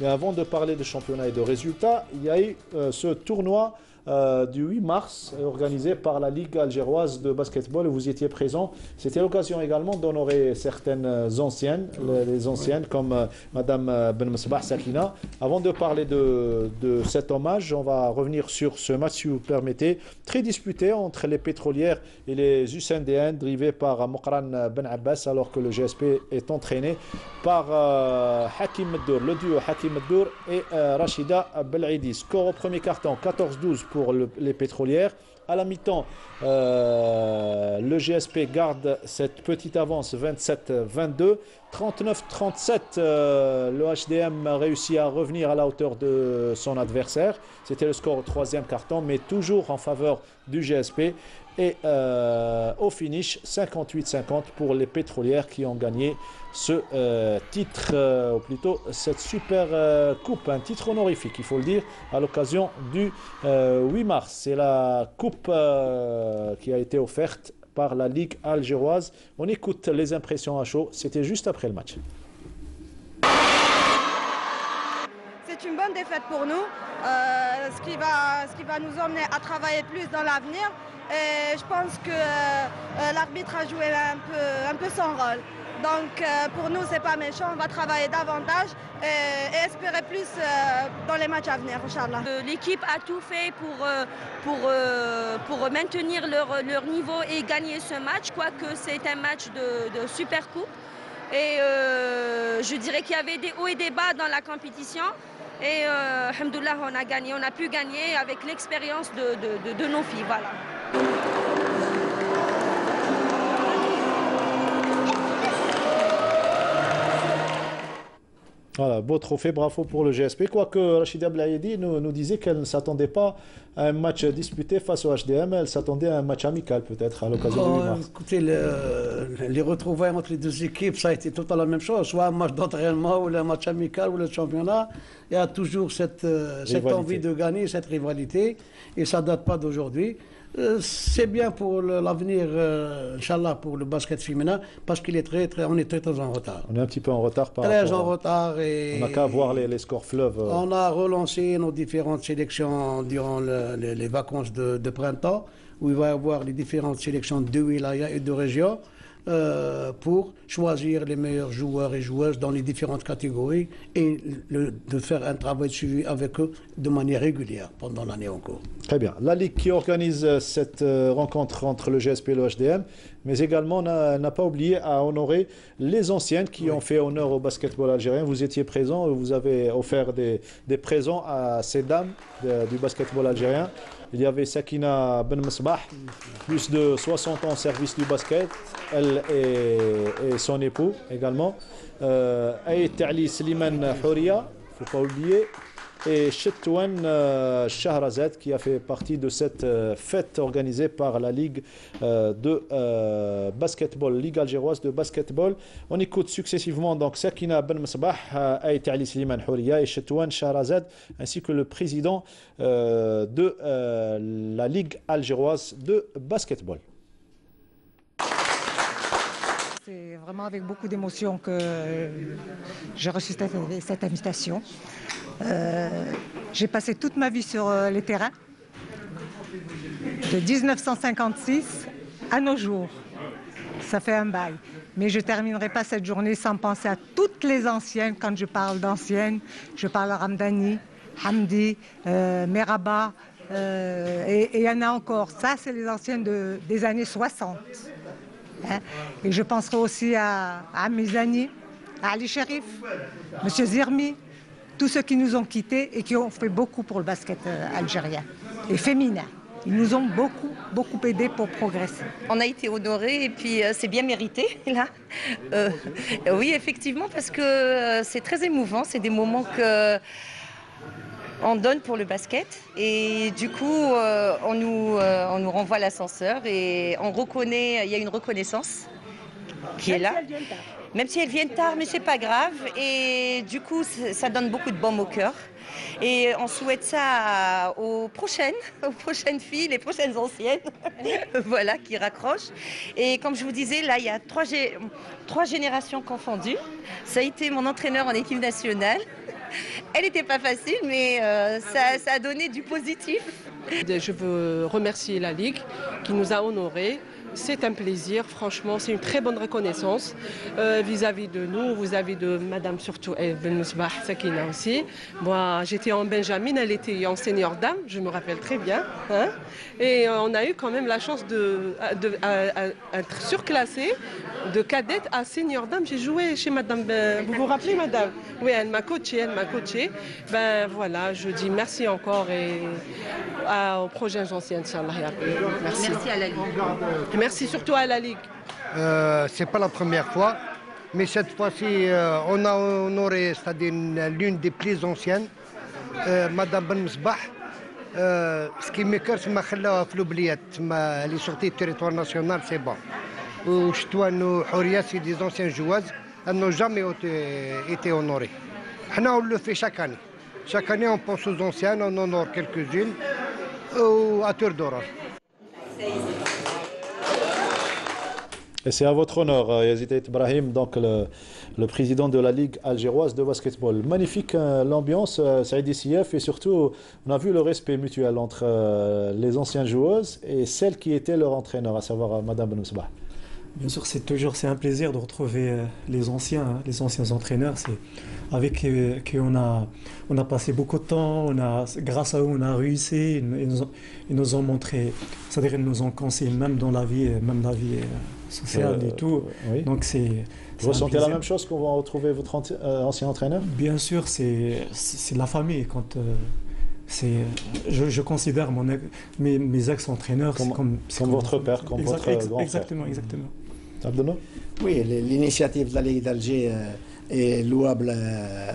Et avant de parler de championnat et de résultats, il y a eu ce tournoi du 8 mars organisé par la Ligue algéroise de basketball. Vous y étiez présent. C'était l'occasion également d'honorer certaines anciennes, les anciennes comme Madame Ben Mesbah Sakina. Avant de parler de cet hommage, on va revenir sur ce match, si vous permettez, très disputé entre les pétrolières et les USNDN, drivé par Mokran Ben Abbas, alors que le GSP est entraîné par Hakim Meddour, le duo Hakim Meddour et Rachida Belaidi. Score au premier quart-temps, 14-12 pour les pétrolières. À la mi-temps, le GSP garde cette petite avance 27-22. 39-37, le HDM réussit à revenir à la hauteur de son adversaire. C'était le score au troisième quart-temps, mais toujours en faveur du GSP. Et au finish, 58-50 pour les pétrolières qui ont gagné ce titre, ou plutôt cette super coupe, un titre honorifique, il faut le dire, à l'occasion du 8 mars. C'est la coupe qui a été offerte par la Ligue algéroise. On écoute les impressions à chaud, c'était juste après le match. C'est une bonne défaite pour nous, ce qui va nous emmener à travailler plus dans l'avenir. Et je pense que l'arbitre a joué un peu son rôle. Donc pour nous, c'est pas méchant, on va travailler davantage et espérer plus dans les matchs à venir, Inch'Allah. L'équipe a tout fait pour maintenir leur niveau et gagner ce match, quoique c'est un match de super coupe. Et je dirais qu'il y avait des hauts et des bas dans la compétition. Et alhamdoulilah, on a gagné, on a pu gagner avec l'expérience de nos filles. Voilà. Voilà, beau trophée, bravo pour le GSP. Quoique Rachida Belaidi nous disait qu'elle ne s'attendait pas à un match disputé face au HDM, elle s'attendait à un match amical peut-être à l'occasion du 8 mars. Écoutez, les retrouvailles entre les deux équipes, ça a été tout à la même chose, soit un match d'entraînement ou un match amical ou le championnat. Il y a toujours cette envie de gagner, cette rivalité, et ça ne date pas d'aujourd'hui. C'est bien pour l'avenir, Inch'Allah, pour le basket féminin, parce qu'on est très en retard. On est un petit peu en retard par rapport... Très en retard. Et on n'a qu'à voir les scores fleuves. On a relancé nos différentes sélections durant les vacances de printemps, où il va y avoir les différentes sélections de wilaya et de régions, pour choisir les meilleurs joueurs et joueuses dans les différentes catégories et de faire un travail de suivi avec eux de manière régulière pendant l'année en cours. Très bien. La Ligue qui organise cette rencontre entre le GSP et le HDM, mais également n'a pas oublié à honorer les anciennes qui ont fait honneur au basketball algérien. Vous étiez présents, vous avez offert des présents à ces dames du basketball algérien. Il y avait Sakina Ben Mesbah, plus de 60 ans au service du basket, elle et son époux également. Aït Ali Slimane Houria, il ne faut pas oublier. Et Chetouane Shahrazad qui a fait partie de cette fête organisée par la Ligue de basketball, Ligue algéroise de basketball. On écoute successivement donc Sakina Ben Mesbah, Aït Ali Slimane Houria et Chetouane Shahrazad, ainsi que le président de la Ligue algéroise de basketball. C'est vraiment avec beaucoup d'émotion que j'ai reçu cette invitation. J'ai passé toute ma vie sur les terrains, de 1956 à nos jours. Ça fait un bail. Mais je ne terminerai pas cette journée sans penser à toutes les anciennes. Quand je parle d'anciennes, je parle à Ramdani, Hamdi, Meraba, et il y en a encore. Ça, c'est les anciennes des années 60. Hein? Et je penserai aussi à Mizani, à Ali Sherif, M. Zirmi, tous ceux qui nous ont quittés et qui ont fait beaucoup pour le basket algérien et féminin. Ils nous ont beaucoup aidés pour progresser. On a été honorés et puis c'est bien mérité là. Oui, effectivement, parce que c'est très émouvant. C'est des moments que on donne pour le basket et du coup on nous renvoie l'ascenseur et on reconnaît, il y a une reconnaissance qui est là. Même si elles viennent tard, mais c'est pas grave. Et du coup, ça donne beaucoup de baume au cœur. Et on souhaite ça aux prochaines filles, les prochaines anciennes, voilà, qui raccrochent. Et comme je vous disais, là, il y a trois générations confondues. Ça a été mon entraîneur en équipe nationale. Elle n'était pas facile, mais ça a donné du positif. Je veux remercier la Ligue qui nous a honorés. C'est un plaisir, franchement, c'est une très bonne reconnaissance vis-à-vis de nous, vis-à-vis de Madame surtout Ben Msbah Sakina aussi. Moi, j'étais en Benjamin, elle était en senior dame, je me rappelle très bien. Hein, et on a eu quand même la chance d'être surclassée de cadette à senior dame. J'ai joué chez Madame, vous vous rappelez Madame? Oui, elle m'a coachée. Ben voilà, je dis merci encore et aux prochaines anciennes, Inch'Allah. Merci. Merci à la Ligue. Merci surtout à la Ligue. C'est pas la première fois, mais cette fois-ci, on a honoré, c'est-à-dire l'une des plus anciennes, Madame Ben Msbah. Ce qui me casse, ma khalla في l'oubliette, elle est sortie du territoire national, c'est bon. وشتوا انه حوريه c'est des anciens joueuses, elles n'ont jamais été honorées. On le fait chaque année. Chaque année, on pense aux anciennes, on honore quelques-unes à tour de rôle. Et c'est à votre honneur, Yazid Ibrahim, donc le président de la Ligue algéroise de basketball. Magnifique l'ambiance, Saïd Issieff, et surtout, on a vu le respect mutuel entre les anciennes joueuses et celle qui était leur entraîneur, à savoir Madame Ben Msbah. Bien sûr, c'est un plaisir de retrouver les anciens entraîneurs. C'est avec qui on a passé beaucoup de temps. Grâce à eux, on a réussi. Ils nous ont montré, c'est-à-dire ils nous ont conseillé même dans la vie, sociale et tout. Oui. Donc vous ressentez la même chose quand vous retrouvez votre ancien entraîneur? Bien sûr, c'est la famille. Je considère mes ex-entraîneurs comme votre père, comme votre grand frère. Exactement. Oui, l'initiative de la Ligue d'Alger est louable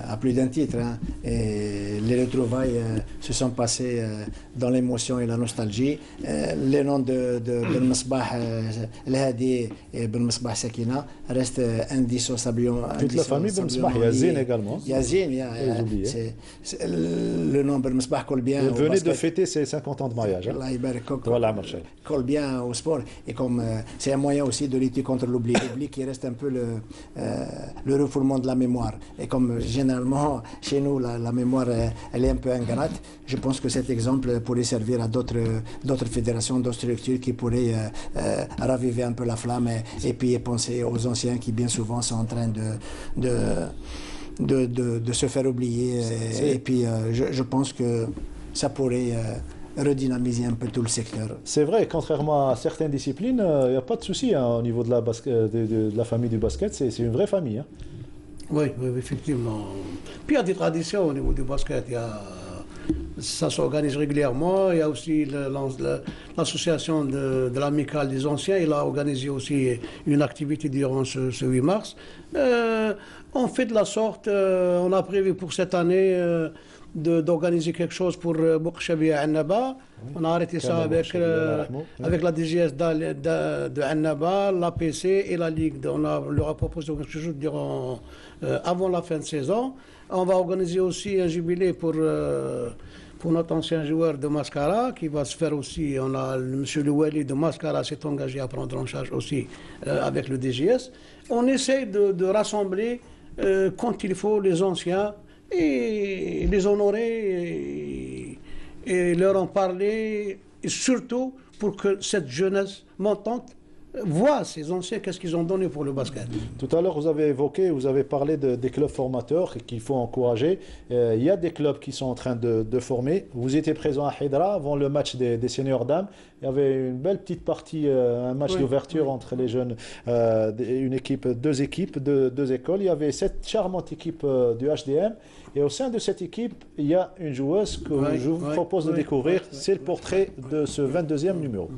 à plus d'un titre. Hein. Et les retrouvailles se sont passées dans l'émotion et la nostalgie. Les noms de Ben Msbah El-Hadi et Ben Msbah Sakina restent indissociablement. Toute la famille Ben Msbah, Yazin également. Yazin, le nom Ben Msbah colle bien. Vous venez de fêter ses 50 ans de mariage. Colle bien au sport. Et comme c'est un moyen aussi de lutter contre l'oubli. L'oubli qui reste un peu le refoulement de la mémoire. Et comme généralement chez nous la mémoire elle est un peu ingrate, je pense que cet exemple pourrait servir à d'autres fédérations, d'autres structures qui pourraient raviver un peu la flamme et puis penser aux anciens qui bien souvent sont en train de se faire oublier. Et puis je pense que ça pourrait redynamiser un peu tout le secteur. C'est vrai, contrairement à certaines disciplines, il n'y a pas de souci au niveau de la famille du basket, c'est une vraie famille. Hein. Oui, effectivement. Puis il y a des traditions au niveau du basket. Ça s'organise régulièrement. Il y a aussi l'association de l'amicale des anciens. Il a organisé aussi une activité durant ce 8 mars. On fait de la sorte, on a prévu pour cette année d'organiser quelque chose pour Boukhchabi à Annaba. On a arrêté ça avec la DGS de Annaba, l'APC et la Ligue. On leur a proposé quelque chose avant la fin de saison. On va organiser aussi un jubilé pour notre ancien joueur de Mascara qui va se faire aussi. On a M. Loueli de Mascara s'est engagé à prendre en charge aussi avec le DGS. On essaie de rassembler quand il faut les anciens et les honorer et leur en parler, et surtout pour que cette jeunesse montante voit ces anciens, qu'est-ce qu'ils ont donné pour le basket. Tout à l'heure, vous avez parlé des clubs formateurs qu'il faut encourager. Il y a des clubs qui sont en train de former. Vous étiez présent à Hydra avant le match des seniors dames. Il y avait une belle petite partie, un match d'ouverture entre les jeunes, deux équipes, deux écoles. Il y avait cette charmante équipe du HDM. Et au sein de cette équipe, il y a une joueuse que je vous propose de découvrir. C'est le portrait de ce 22e numéro.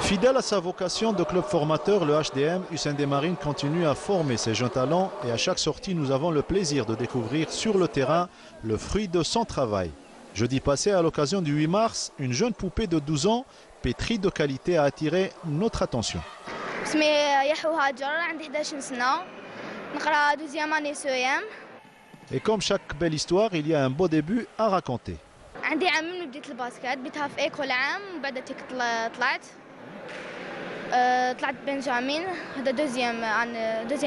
Fidèle à sa vocation de club formateur, le HDM Hussein Desmarines continue à former ses jeunes talents et à chaque sortie, nous avons le plaisir de découvrir sur le terrain le fruit de son travail. Jeudi passé, à l'occasion du 8 mars, une jeune poupée de 12 ans, pétrie de qualité, a attiré notre attention. Et comme chaque belle histoire, il y a un beau début à raconter. طلعت بنجامين هذا دوزيام اني قدش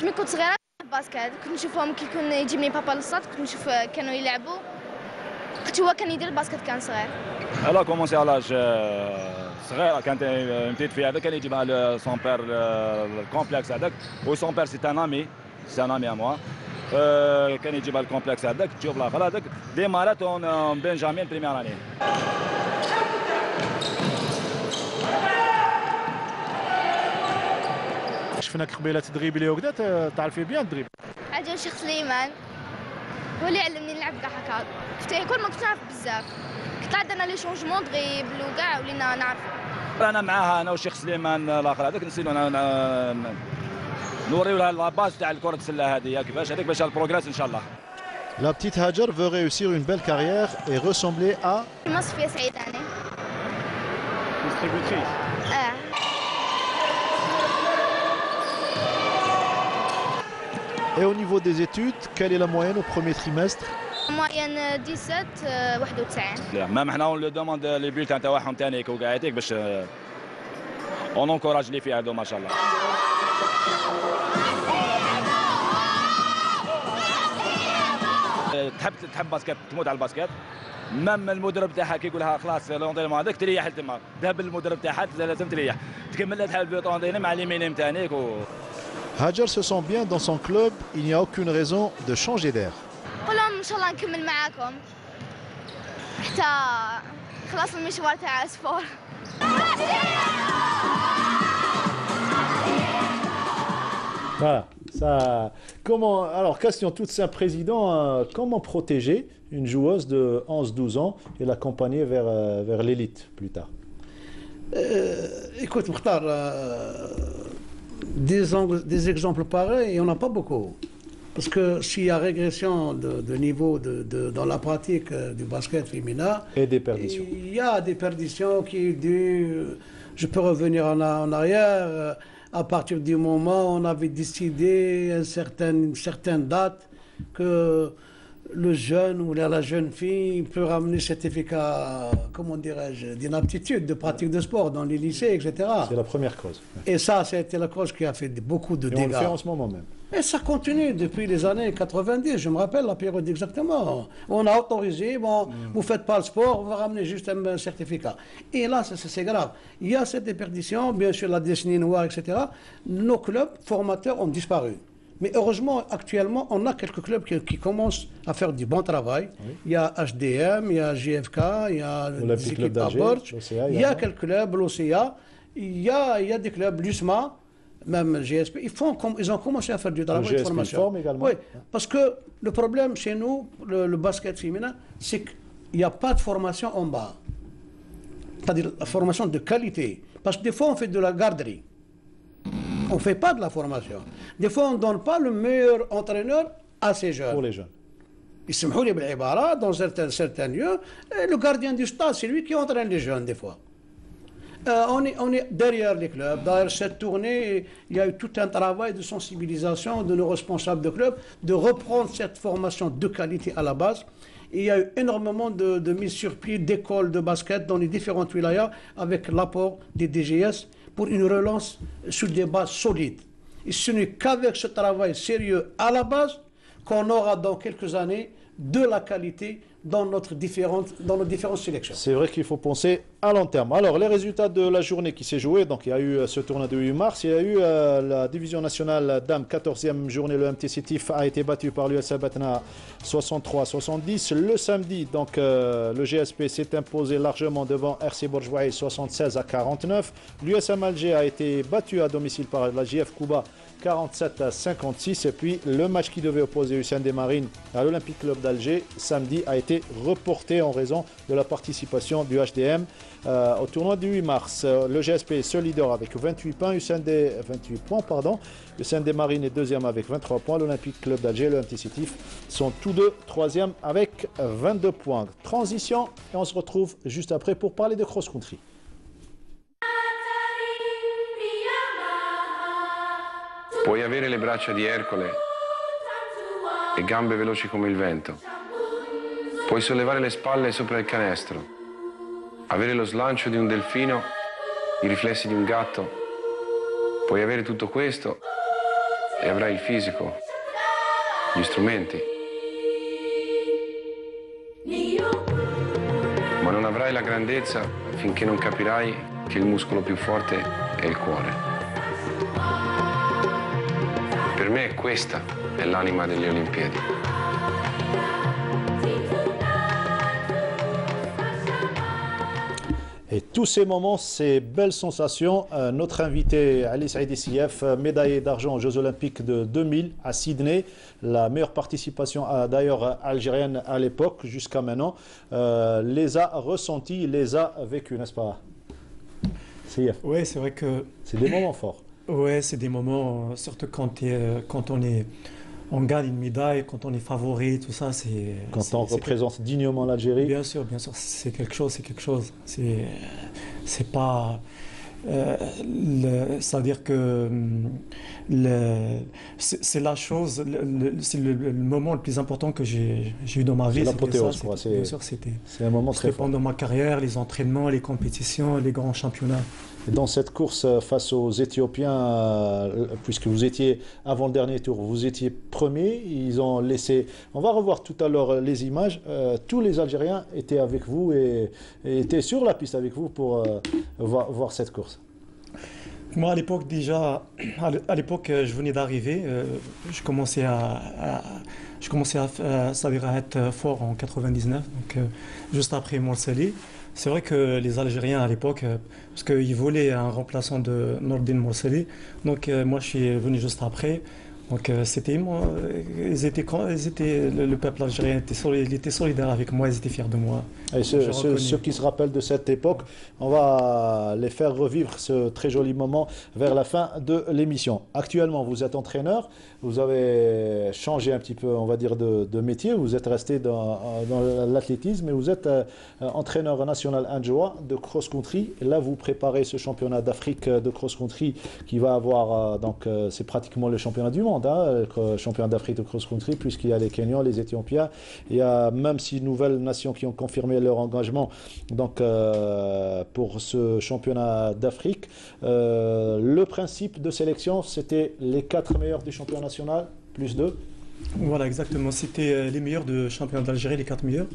ملي كنت صغيره باسكت كنت نشوفهم كي يكون يجيبني بابا للصاد كنت نشوف كانوا يلعبوا قلت هو كان يدير الباسكت كان صغير. Elle a commencé à l'âge صغير كانت une petite fille avec elle يجيبها son père الكومبلكس هذاك و son père c'est un ami à moi كان يجيبها الكومبلكس هذاك تشوف الاخر هذاك ديمارات اون بنجامين بريمير اني. شفناك قبيله تدريبلي وكذا تعرفي بيان تدريب. عاد شيخ سليمان هو اللي علمني نلعب كاع هكا. كل ما كنت نعرف بزاف كنت عاد انا لي شونجمون دريبل وكاع ولينا نعرف. انا معاها انا والشيخ سليمان الاخر هذاك نسينا نوريو لها لاباز تاع الكره السله هذه كيفاش هذيك باش البروغريس ان شاء الله. La petite Hajar veut réussir une belle carrière et ressembler à مصفية سعيد أنا. Et au niveau des études, quelle est la moyenne au premier trimestre? moyenne 17 91. même حنا لو دوموند لي بولتان تاعهم ثاني وكاع هذيك باش اون انكوراج لي فيها هذو ما شاء الله. تحب باسكت تموت على الباسكت. مام المدرب تاعها كي يقول لها خلاص لونطينمون هذاك تريح تما ذهب المدرب تاعها لازم تريح تكمل تحل بيطوندين مع اليمين تاعك. Hajar se sent bien dans son club, il n'y a aucune raison de changer d'air. قول لهم ان شاء الله نكمل معاكم حتى خلاص المشوار تاع سبور. Voilà, ça. Comment, alors, question toute simple, président, comment protéger une joueuse de 11-12 ans et l'accompagner vers l'élite plus tard? Écoute, Mokhtar, des exemples pareils, il n'y en a pas beaucoup. Parce que s'il y a régression de niveau dans la pratique du basket féminin, et des perditions. Il y a des perditions qui durent. Je peux revenir en arrière. À partir du moment où on avait décidé une certaine date que le jeune ou la jeune fille peut ramener certificat, comment dirais-je, d'inaptitude, de pratique de sport dans les lycées, etc. C'est la première cause. Et ça, c'était la cause qui a fait beaucoup de dégâts. On le fait en ce moment même. Et ça continue depuis les années 90, je me rappelle la période exactement. On a autorisé, bon, vous ne faites pas le sport, on va ramener juste un certificat. Et là, c'est grave. Il y a cette déperdition, bien sûr la décennie noire, etc. Nos clubs formateurs ont disparu. Mais heureusement, actuellement, on a quelques clubs qui commencent à faire du bon travail. Oui. Il y a HDM, il y a JFK, il y a des équipes à bord. Il y a quelques clubs, l'OCA, il y a des clubs, l'USMA, même GSP. Ils ont commencé à faire du travail de formation. Forme également. Oui, parce que le problème chez nous, le basket féminin, c'est qu'il n'y a pas de formation en bas. C'est-à-dire la formation de qualité. Parce que des fois, on fait de la garderie. On ne fait pas de la formation. Des fois, on ne donne pas le meilleur entraîneur à ces jeunes. Pour les jeunes. Dans certains lieux, le gardien du stade, c'est lui qui entraîne les jeunes des fois. On est derrière les clubs. Derrière cette tournée, il y a eu tout un travail de sensibilisation de nos responsables de clubs, de reprendre cette formation de qualité à la base. Et il y a eu énormément de mise sur pied d'écoles de basket dans les différentes wilayas avec l'apport des DGS pour une relance sur des bases solides. Et ce n'est qu'avec ce travail sérieux à la base qu'on aura dans quelques années de la qualité dans nos différentes sélections. C'est vrai qu'il faut penser à long terme. Alors, les résultats de la journée qui s'est jouée, donc il y a eu ce tournoi de 8 mars, il y a eu la division nationale dames, 14e journée, le MTC TIF a été battu par l'USA Batna 63-70. Le samedi, donc le GSP s'est imposé largement devant RC Bourgeois 76-49. L'USM Alger a été battu à domicile par la JF Cuba 47-56. Et puis le match qui devait opposer Hussein des Marines à l'Olympique Club d'Alger samedi a été reporté en raison de la participation du HDM au tournoi du 8 mars. Le GSP est seul leader avec 28 points, Hussein des Marines est deuxième avec 23 points. L'Olympique Club d'Alger et le MTC TIF sont tous deux troisième avec 22 points. Transition et on se retrouve juste après pour parler de cross-country. Puoi avere le braccia di Ercole e gambe veloci come il vento. Puoi sollevare le spalle sopra il canestro, avere lo slancio di un delfino, i riflessi di un gatto. Puoi avere tutto questo e avrai il fisico, gli strumenti. la grandezza finché non capirai che il muscolo più forte è il cuore. Per me questa è l'anima delle Olimpiadi. Et tous ces moments, ces belles sensations, notre invité Ali Saïd Sief, médaillé d'argent aux Jeux Olympiques de 2000 à Sydney, la meilleure participation d'ailleurs algérienne à l'époque jusqu'à maintenant, les a ressentis, les a vécus, n'est-ce pas Sief? Oui, c'est vrai que... C'est des moments forts. Oui, c'est des moments, surtout quand on gagne une médaille, quand on est favori, tout ça, c'est... Quand on représente dignement l'Algérie. Bien sûr, c'est quelque chose, c'est quelque chose. C'est pas... c'est-à-dire que c'est la chose, c'est le moment le plus important que j'ai eu dans ma vie. C'est l'apothéose, quoi. Bien sûr, c'était un moment très fort. Pendant ma carrière, les entraînements, les compétitions, les grands championnats. Dans cette course face aux Éthiopiens, puisque vous étiez avant le dernier tour, vous étiez premier, ils ont laissé, on va revoir tout à l'heure les images, tous les Algériens étaient avec vous et étaient sur la piste avec vous pour voir cette course. Moi à l'époque déjà, à l'époque je venais d'arriver, je commençais à être fort en 99, donc juste après Morceli. C'est vrai que les Algériens à l'époque, parce qu'ils voulaient un remplaçant de Nordin Morceli, donc moi je suis venu juste après. Donc c'était le peuple algérien était solidaire avec moi, ils étaient fiers de moi. Et ceux qui se rappellent de cette époque, on va les faire revivre ce très joli moment vers la fin de l'émission. Actuellement, vous êtes entraîneur, vous avez changé un petit peu, on va dire, de métier, vous êtes resté dans l'athlétisme et vous êtes entraîneur national adjoint de cross-country. Là, vous préparez ce championnat d'Afrique de cross-country qui va avoir, donc c'est pratiquement le championnat du monde. Le championnat d'Afrique de cross-country, puisqu'il y a les Kenyans, les Éthiopiens, il y a même 6 nouvelles nations qui ont confirmé leur engagement donc, pour ce championnat d'Afrique. Le principe de sélection, c'était les 4 meilleurs du championnat national, plus 2. Voilà, exactement. C'était les meilleurs de championnat d'Algérie, les 4 meilleurs,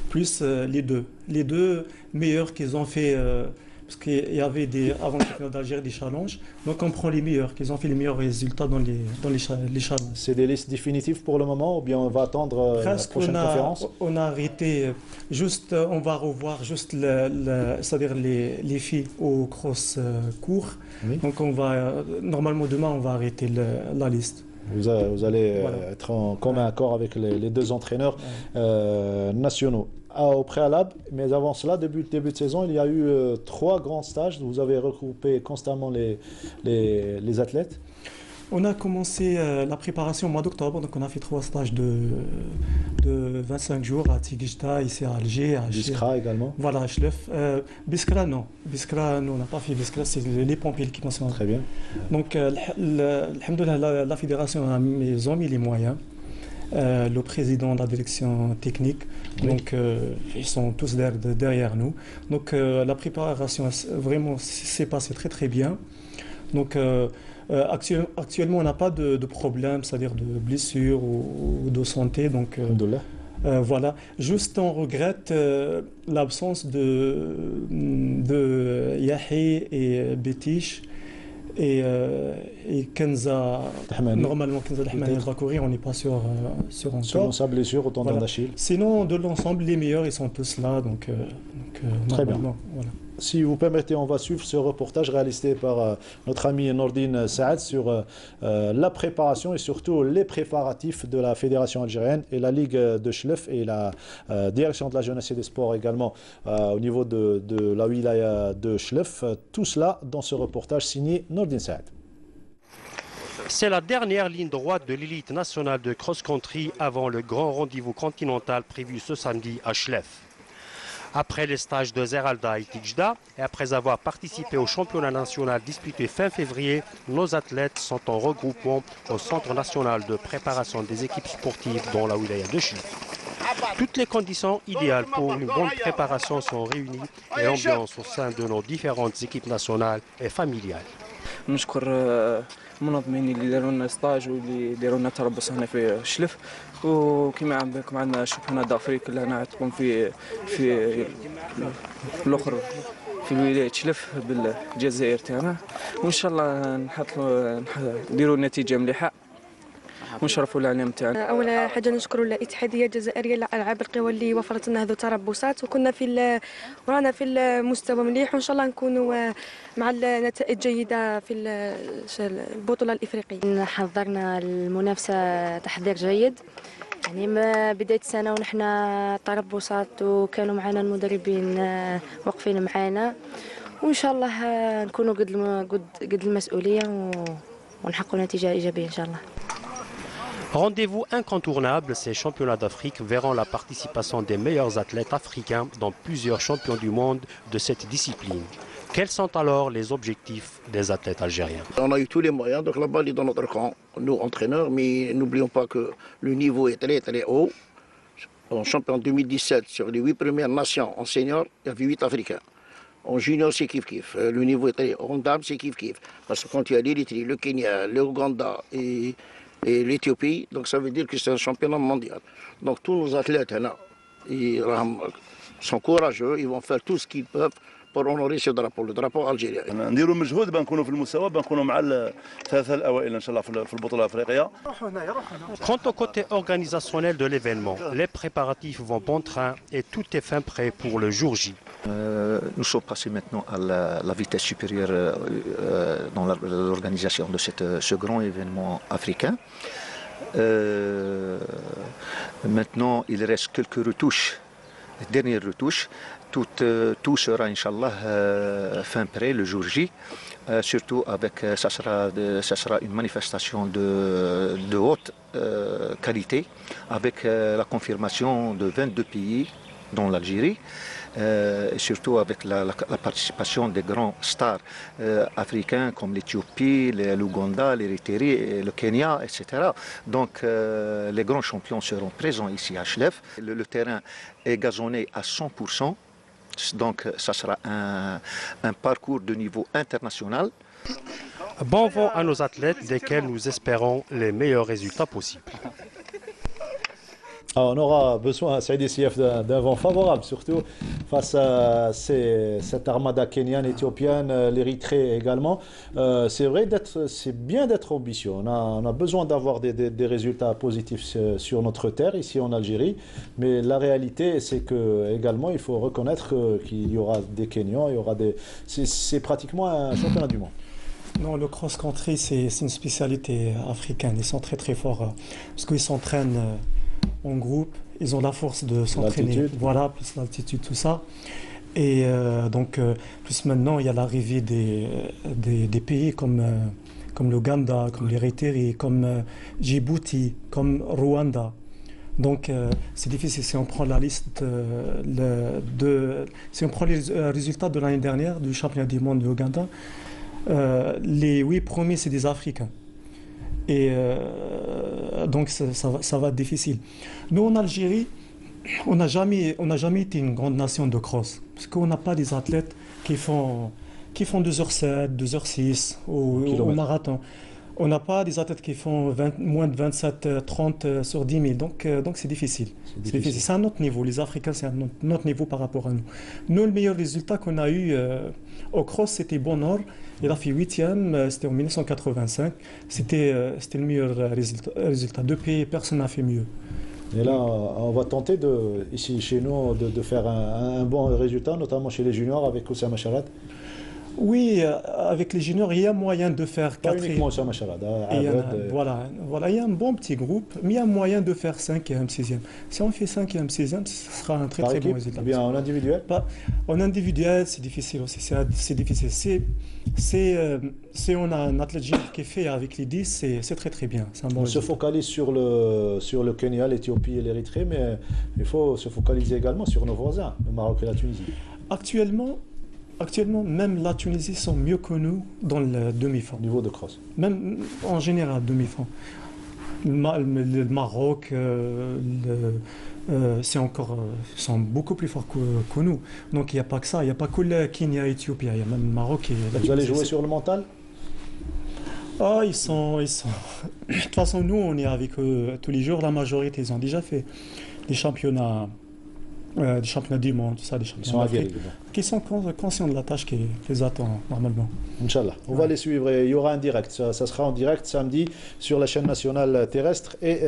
plus les 2. Les 2 meilleurs qu'ils ont fait... parce qu'il y avait avant le championnat d'Algérie des challenges, donc on prend les meilleurs, qu'ils ont fait les meilleurs résultats dans les challenges. C'est des listes définitives pour le moment ou bien on va attendre la prochaine conférence? On a arrêté, juste, on va revoir juste c'est-à-dire les filles au cross court. Oui. Donc on va, normalement demain on va arrêter la liste. Vous allez être en commun accord avec les 2 entraîneurs nationaux. Au préalable, mais avant cela, début de saison, il y a eu 3 grands stages. Vous avez regroupé constamment les athlètes. On a commencé la préparation au mois d'octobre, donc on a fait 3 stages de 25 jours à Tigijta, ici à Alger. À Biskra également. Voilà, à Chlef. Biskra, non. Biskra, nous, on n'a pas fait Biskra, c'est les pompiers, l'équipe nationale. Très bien. Donc, alhamdoulilah, la fédération a mis les moyens. Le président de la direction technique, oui. Donc ils sont tous derrière nous. Donc la préparation vraiment s'est passée très très bien. Donc actuellement on n'a pas de problème, c'est-à-dire de blessures ou de santé. Donc voilà. Juste on regrette l'absence de Yahi et Betish. Et Kenza, normalement Kenza Dahmani va courir, on n'est pas sûr encore. Selon sa blessure au tendon d'Achille. Sinon, de l'ensemble, les meilleurs, ils sont tous là. Donc très bien. Voilà. Si vous permettez, on va suivre ce reportage réalisé par notre ami Nordin Saad sur la préparation et surtout les préparatifs de la Fédération algérienne et la Ligue de Chlef et la Direction de la jeunesse et des sports également au niveau de la wilaya de Chlef. Tout cela dans ce reportage signé Nordin Saad. C'est la dernière ligne droite de l'élite nationale de cross-country avant le grand rendez-vous continental prévu ce samedi à Chlef. Après les stages de Zeralda et Tigijda, et après avoir participé au championnat national disputé fin février, nos athlètes sont en regroupement au Centre national de préparation des équipes sportives dans la wilaya de Chlef. Toutes les conditions idéales pour une bonne préparation sont réunies et l'ambiance au sein de nos différentes équipes nationales est familiale. نشكر المنظمين اللي داروا لنا ستاج واللي داروا لنا تربص هنا في شلف وكما عندكم عندنا الشامبيونات دافريك اللي انا تقوم في الاخر في ولايه شلف بالجزائر تاعنا، وان شاء الله نديروا نتيجه مليحه ونشرفوا العلم تاعنا. اول حاجه نشكروا الاتحاديه الجزائريه لالعاب القوى اللي وفرت لنا هذو التربصات، وكنا ورانا في المستوى مليح، وان شاء الله نكونوا مع النتائج جيده في البطوله الافريقيه. حضرنا المنافسه تحضير جيد، يعني ما بدايه السنه ونحن تربصات، وكانوا معنا المدربين واقفين معنا، وان شاء الله نكونوا قد المسؤوليه ونحققوا نتيجه ايجابيه ان شاء الله. Rendez-vous incontournable, ces championnats d'Afrique verront la participation des meilleurs athlètes africains dans plusieurs champions du monde de cette discipline. Quels sont alors les objectifs des athlètes algériens? On a eu tous les moyens, donc la balle est dans notre camp, nous entraîneurs, mais n'oublions pas que le niveau est très très haut. En champion 2017, sur les 8 premières nations en senior, il y avait 8 Africains. En junior, c'est kiff-kiff. Le niveau est très haut. En dame, c'est kiff-kiff. Parce que quand il y a l'Érythrée, le Kenya, l'Ouganda et l'Éthiopie, donc ça veut dire que c'est un championnat mondial. Donc tous nos athlètes là, ils sont courageux, ils vont faire tout ce qu'ils peuvent pour honorer ce drapeau, le drapeau algérien. نديروا مجهود بنكونوا في المستوى، بنكونوا مع الثلاثه الاوائل ان شاء الله في البطوله الافريقيه. Quant au côté organisationnel de l'événement, les préparatifs vont bon train et tout est fin prêt pour le jour J. Nous sommes passés maintenant à la vitesse supérieure dans l'organisation de ce grand événement africain. Maintenant, il reste quelques retouches, les dernières retouches. Tout sera, Inch'Allah, fin prêt le jour J. Surtout avec, ça sera une manifestation de haute qualité, avec la confirmation de 22 pays dans l'Algérie. Et surtout avec la participation des grands stars africains comme l'Éthiopie, l'Ouganda, l'Érythrée, le Kenya, etc. Donc les grands champions seront présents ici à Chlef. Le terrain est gazonné à 100%, donc ça sera un parcours de niveau international. Bon vent à nos athlètes, desquels nous espérons les meilleurs résultats possibles. Alors, on aura besoin, Saïd Essieff, d'un vent favorable, surtout face à cette armada kenyane, éthiopienne, l'Érythrée également. C'est vrai, c'est bien d'être ambitieux. On a besoin d'avoir des résultats positifs sur notre terre, ici en Algérie. Mais la réalité, c'est que également, il faut reconnaître qu'il y aura des Kenyans, il y aura des. C'est pratiquement un championnat du monde. Non, le cross-country, c'est une spécialité africaine. Ils sont très très forts parce qu'ils s'entraînent en groupe, ils ont la force de s'entraîner, voilà, plus l'altitude, tout ça. Et donc, plus maintenant, il y a l'arrivée des pays comme l'Ouganda, comme l'Érythrée, comme Djibouti, comme Rwanda. Donc, c'est difficile. Si on prend la liste si on prend les résultats de l'année dernière du championnat du monde de l'Ouganda, les 8 premiers, c'est des Africains. Et donc ça va être difficile. Nous en Algérie, on n'a jamais été une grande nation de cross, parce qu'on n'a pas des athlètes qui font 2h07, 2h06 au marathon. On n'a pas des athlètes qui font moins de 27-30 sur 10 000, donc c'est difficile. C'est un autre niveau. Les Africains, c'est un autre niveau par rapport à nous. Nous, le meilleur résultat qu'on a eu au cross, c'était Bonheur. Il a fait 8e, c'était en 1985. C'était le meilleur résultat. Depuis, personne n'a fait mieux. Et là, on va tenter, ici chez nous, de faire un bon résultat, notamment chez les juniors avec Oussama Charat. Oui, avec les juniors, il y a moyen de faire 4. Pas uniquement Oussama Charat. Voilà, il y a un bon petit groupe, mais il y a moyen de faire 5e, 6e. Si on fait 5e, 6e, ce sera un très très bon résultat. Bien en individuel? En individuel, c'est difficile aussi. C'est difficile. Si on a un athlète junior qui fait avec les 10, c'est très très bien. Un bon on se focalise sur le Kenya, l'Éthiopie et l'Érythrée, mais il faut se focaliser également sur nos voisins, le Maroc et la Tunisie. Actuellement, même la Tunisie sont mieux que nous dans le demi-fond. Niveau de cross. Même en général, demi-fond. Le Maroc, c'est encore, sont beaucoup plus forts que nous. Donc il n'y a pas que ça. Il n'y a pas que le Kenya et l'Éthiopie. Il y a même le Maroc et la Tunisie. Vous allez jouer sur le mental? Ah, ils sont... De toute façon, nous, on est avec eux tous les jours. La majorité, ils ont déjà fait des championnats du monde, tout ça, des championnats d'Afrique, qui sont conscients de la tâche qui les attend normalement. Inch'Allah. On va les suivre et il y aura un direct. Ça sera en direct samedi sur la chaîne nationale terrestre et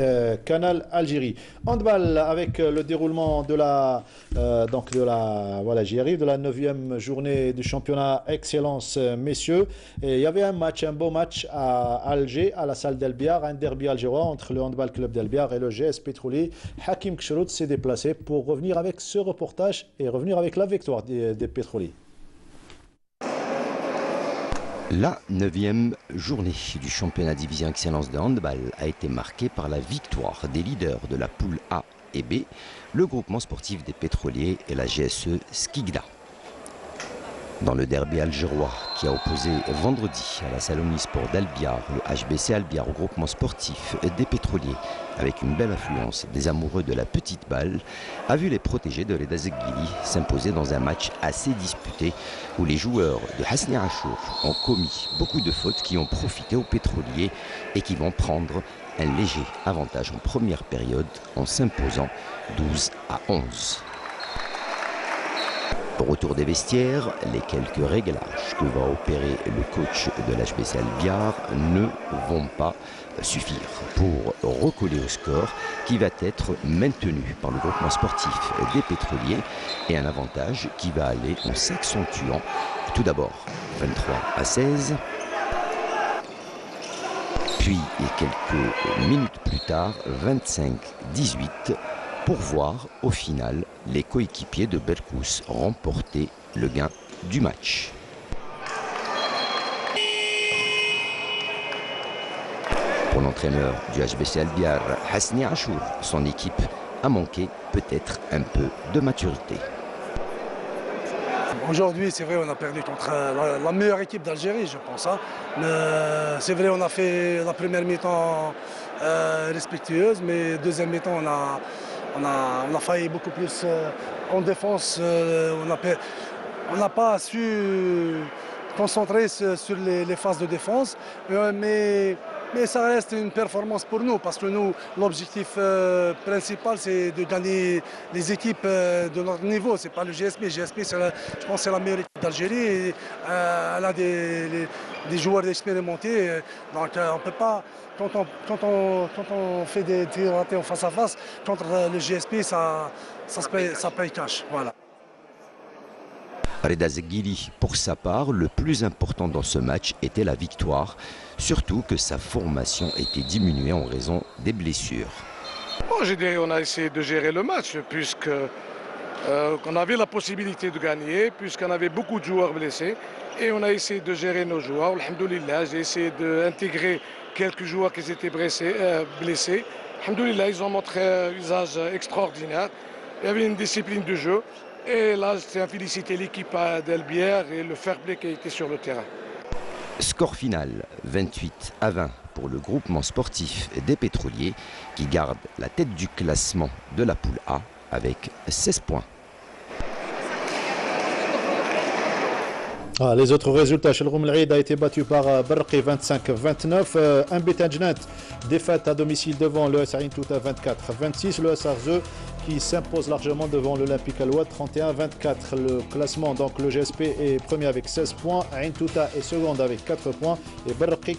Canal Algérie. Handball avec le déroulement de la voilà, j'y arrive, de la 9e journée du championnat Excellence messieurs. Et il y avait un beau match à Alger, à la salle d'Elbiar, un derby algérois entre le Handball Club d'Elbiar et le GS Pétrolier. Hakim Kshrout s'est déplacé pour revenir avec ce reportage et revenir avec la victoire des pétroliers. La 9e journée du championnat division Excellence de handball a été marquée par la victoire des leaders de la poule A et B, le groupement sportif des pétroliers et la GSE Skikda. Dans le derby algérois qui a opposé vendredi à la salle Omnisport d'Albiar, le HBC Albiar au groupement sportif des pétroliers, avec une belle affluence des amoureux de la petite balle, a vu les protégés de Reda Zeghili s'imposer dans un match assez disputé où les joueurs de Hasni Achour ont commis beaucoup de fautes qui ont profité aux pétroliers et qui vont prendre un léger avantage en première période en s'imposant 12-11. Au retour des vestiaires, les quelques réglages que va opérer le coach de l'HBC Albiar ne vont pas suffire pour recoller au score qui va être maintenu par le groupement sportif des pétroliers et un avantage qui va aller en s'accentuant tout d'abord 23-16, puis quelques minutes plus tard 25-18 pour voir au final les coéquipiers de Berkous remporter le gain du match. Pour l'entraîneur du HBC Albiar, Hasni Achour, son équipe a manqué peut-être un peu de maturité. Aujourd'hui, c'est vrai, on a perdu contre la meilleure équipe d'Algérie, je pense. Hein. C'est vrai, on a fait la première mi-temps respectueuse, mais deuxième mi-temps, on a failli beaucoup plus en défense. On n'a pas su concentrer sur les phases de défense, mais ça reste une performance pour nous parce que nous, l'objectif principal, c'est de gagner les équipes de notre niveau. C'est pas le GSP. GSP, je pense, c'est la meilleure équipe d'Algérie. Elle a des joueurs expérimentés. Donc, on peut pas. Quand on fait des tirs ratés en face à face contre le GSP, ça paye cash. Voilà. Reda Zeghili, pour sa part, le plus important dans ce match était la victoire, surtout que sa formation était diminuée en raison des blessures. Bon, je dirais qu'on a essayé de gérer le match, puisqu'on avait la possibilité de gagner, puisqu'on avait beaucoup de joueurs blessés, et on a essayé de gérer nos joueurs. Alhamdoulilah, j'ai essayé d'intégrer quelques joueurs qui étaient blessés. Alhamdoulilah, ils ont montré un usage extraordinaire. Il y avait une discipline de jeu. Et là, je tiens à féliciter l'équipe d'Albiar et le fair play qui a été sur le terrain. Score final 28-20 pour le groupement sportif des pétroliers qui garde la tête du classement de la poule A avec 16 points. Les autres résultats, Chelroum El Eid a été battu par Berqi 25-29. Mbetadjnat, défaite à domicile devant le SR Intouta 24-26. Le SR Zeu qui s'impose largement devant l'Olympique Alouette 31-24. Le classement, donc le GSP est premier avec 16 points. Intouta est seconde avec 4 points. Et Berqi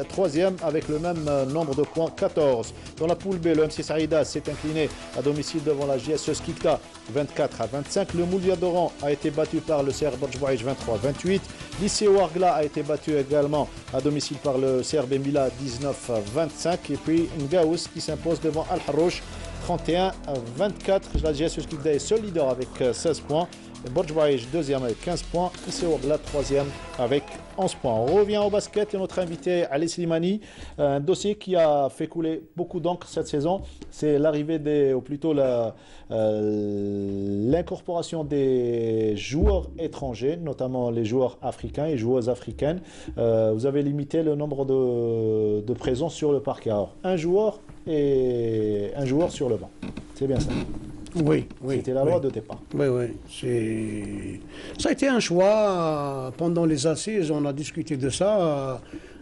troisième avec le même nombre de points, 14. Dans la poule B, le MC Saïda s'est incliné à domicile devant la JSE Skikda 24-25. Le Moulia d'Oran a été battu par le CR Borjbouaïch 23-28. Lycée Ouargla a été battu également à domicile par le CRB Mila 19-25. Et puis Ngaous qui s'impose devant Al-Harouch 31-24. La GSE Skikda est seul leader avec 16 points. Borjbouaïch deuxième avec 15 points. Lycée Ouargla troisième avec 11 points. On revient au basket et notre invité Ali Slimani, un dossier qui a fait couler beaucoup d'encre cette saison, c'est l'arrivée ou plutôt l'incorporation des joueurs étrangers, notamment les joueurs africains et joueuses africaines. Vous avez limité le nombre de présences sur le parquet. Alors, un joueur sur le banc. C'est bien ça. Oui. C'était la loi de départ. Oui. Ça a été un choix. Pendant les assises, on a discuté de ça.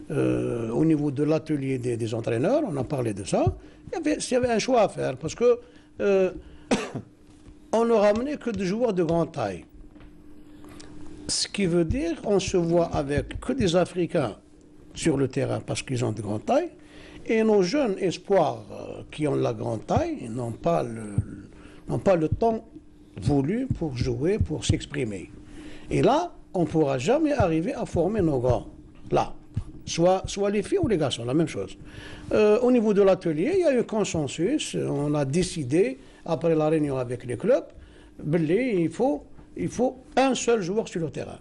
au niveau de l'atelier des entraîneurs, on a parlé de ça. Il y avait un choix à faire parce que on ne ramenait que des joueurs de grande taille. Ce qui veut dire on se voit avec que des Africains sur le terrain parce qu'ils ont de grande taille. Et nos jeunes espoirs qui ont la grande taille n'ont pas le temps voulu pour jouer, pour s'exprimer. Et là, on ne pourra jamais arriver à former nos grands. Là, soit les filles ou les garçons, la même chose. Au niveau de l'atelier, il y a eu consensus. On a décidé, après la réunion avec les clubs, il faut un seul joueur sur le terrain.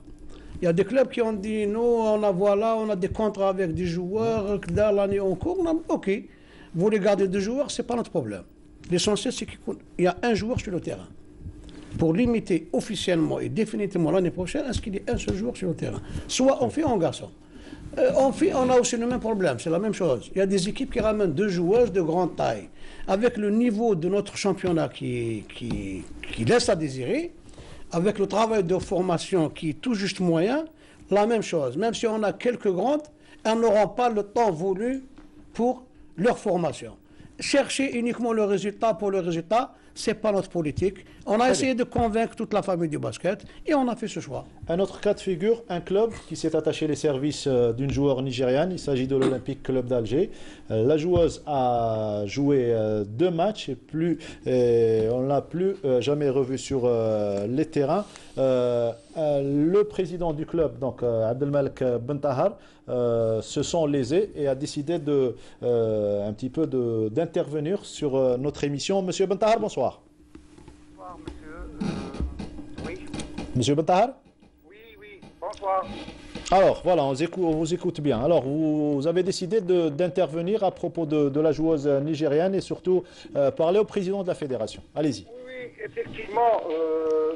Il y a des clubs qui ont dit, nous, on a des contrats avec des joueurs dans l'année en cours. Ok, vous regardez deux joueurs, ce n'est pas notre problème. L'essentiel, c'est qu'il y a un joueur sur le terrain. Pour limiter officiellement et définitivement l'année prochaine, est-ce qu'il y a un seul joueur sur le terrain? Soit on fait en garçon. En fait, on a aussi le même problème, c'est la même chose. Il y a des équipes qui ramènent deux joueuses de grande taille. Avec le niveau de notre championnat qui laisse à désirer, avec le travail de formation qui est tout juste moyen, la même chose. Même si on a quelques grandes, elles n'auront pas le temps voulu pour leur formation. Chercher uniquement le résultat pour le résultat, ce n'est pas notre politique. On a essayé de convaincre toute la famille du basket et on a fait ce choix. Un autre cas de figure, un club qui s'est attaché les services d'une joueure nigériane. Il s'agit de l'Olympique Club d'Alger. La joueuse a joué 2 matchs et on ne l'a plus jamais revue sur les terrains. Le président du club, donc Abdelmalek Bentahar, se sont lésés et a décidé un petit peu d'intervenir sur notre émission. Monsieur Bentahar, bonsoir. Bonsoir, monsieur. Oui. Monsieur Bentahar? Oui, bonsoir. Alors, voilà, on vous écoute bien. Alors, vous avez décidé d'intervenir à propos de la joueuse nigériane et surtout parler au président de la fédération. Allez-y. Oui, effectivement,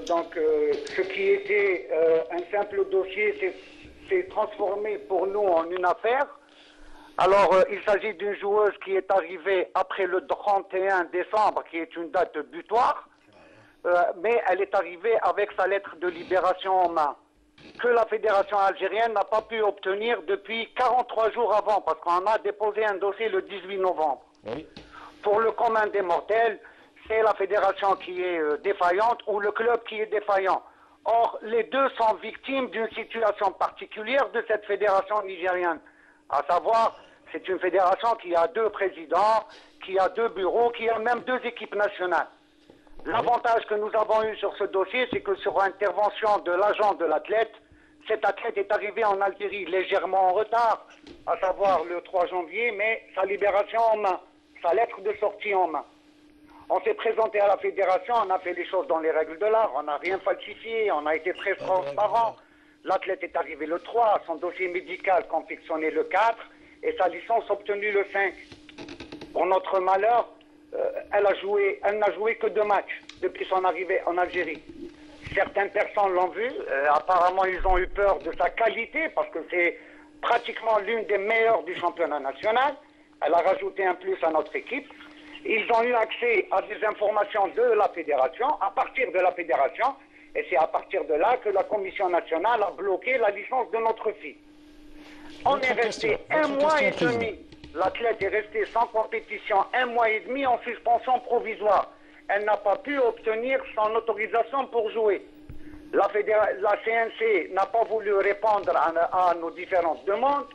ce qui était un simple dossier s'est transformé pour nous en une affaire. Alors, il s'agit d'une joueuse qui est arrivée après le 31 décembre, qui est une date butoir, mais elle est arrivée avec sa lettre de libération en main, que la fédération algérienne n'a pas pu obtenir depuis 43 jours avant, parce qu'on a déposé un dossier le 18 novembre. Oui. Pour le commun des mortels, c'est la fédération qui est défaillante ou le club qui est défaillant. Or, les deux sont victimes d'une situation particulière de cette fédération nigérienne. À savoir, c'est une fédération qui a 2 présidents, qui a 2 bureaux, qui a même 2 équipes nationales. L'avantage que nous avons eu sur ce dossier, c'est que sur intervention de l'agent de l'athlète, cet athlète est arrivé en Algérie légèrement en retard, à savoir le 3 janvier, mais sa libération en main, sa lettre de sortie en main. On s'est présenté à la fédération, on a fait les choses dans les règles de l'art, on n'a rien falsifié, on a été très transparent. L'athlète est arrivé le 3, son dossier médical confectionné le 4 et sa licence obtenue le 5. Pour notre malheur, elle n'a joué que 2 matchs depuis son arrivée en Algérie. Certaines personnes l'ont vu, apparemment ils ont eu peur de sa qualité parce que c'est pratiquement l'une des meilleures du championnat national. Elle a rajouté un plus à notre équipe. Ils ont eu accès à des informations de la fédération, à partir de la fédération, et c'est à partir de là que la commission nationale a bloqué la licence de notre fille. On est resté 1 mois et demi. L'athlète est resté sans compétition 1 mois et demi en suspension provisoire. Elle n'a pas pu obtenir son autorisation pour jouer. La CNC n'a pas voulu répondre à nos différentes demandes.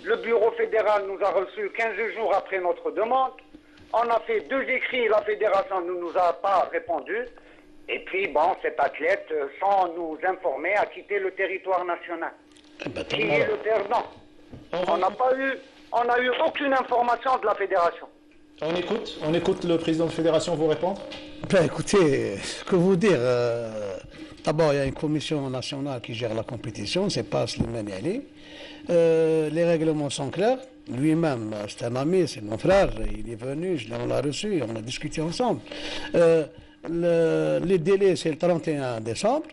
Le bureau fédéral nous a reçus 15 jours après notre demande. On a fait 2 écrits, la fédération ne nous a pas répondu. Et puis, bon, cet athlète, sans nous informer, a quitté le territoire national. Qui est le perdant? On n'a eu aucune information de la fédération. On écoute le président de la fédération vous répondre. Ben, écoutez, que vous dire d'abord, il y a une commission nationale qui gère la compétition, c'est pas Slimane Ali. Les règlements sont clairs. Lui-même, c'est un ami, c'est mon frère, il est venu, on l'a reçu, on a discuté ensemble. Les délais, c'est le 31 décembre.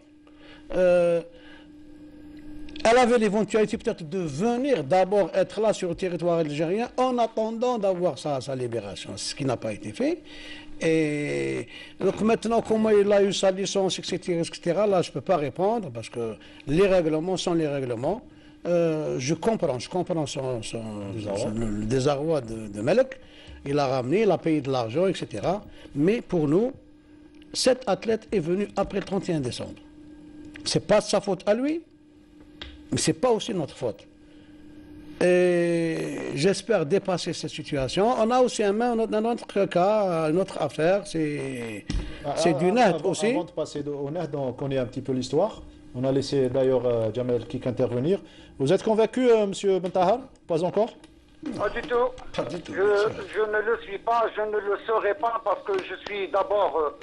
Elle avait l'éventualité peut-être de venir d'abord être là sur le territoire algérien en attendant d'avoir sa libération, ce qui n'a pas été fait. Et donc maintenant, comment il a eu sa licence, etc., là, je ne peux pas répondre parce que les règlements sont les règlements. je comprends le désarroi de Melek. Il a ramené, il a payé de l'argent, etc. Mais pour nous, cet athlète est venu après le 31 décembre. Ce n'est pas sa faute à lui, mais ce n'est pas aussi notre faute. Et j'espère dépasser cette situation. On a aussi dans notre cas, notre affaire, c'est du net aussi. Avant de passer au net, on connaît un petit peu l'histoire. On a laissé d'ailleurs Jamel Kik intervenir. Vous êtes convaincu, M. Bentahar? Pas encore? Pas du tout. Je ne le suis pas, je ne le serai pas parce que je suis d'abord...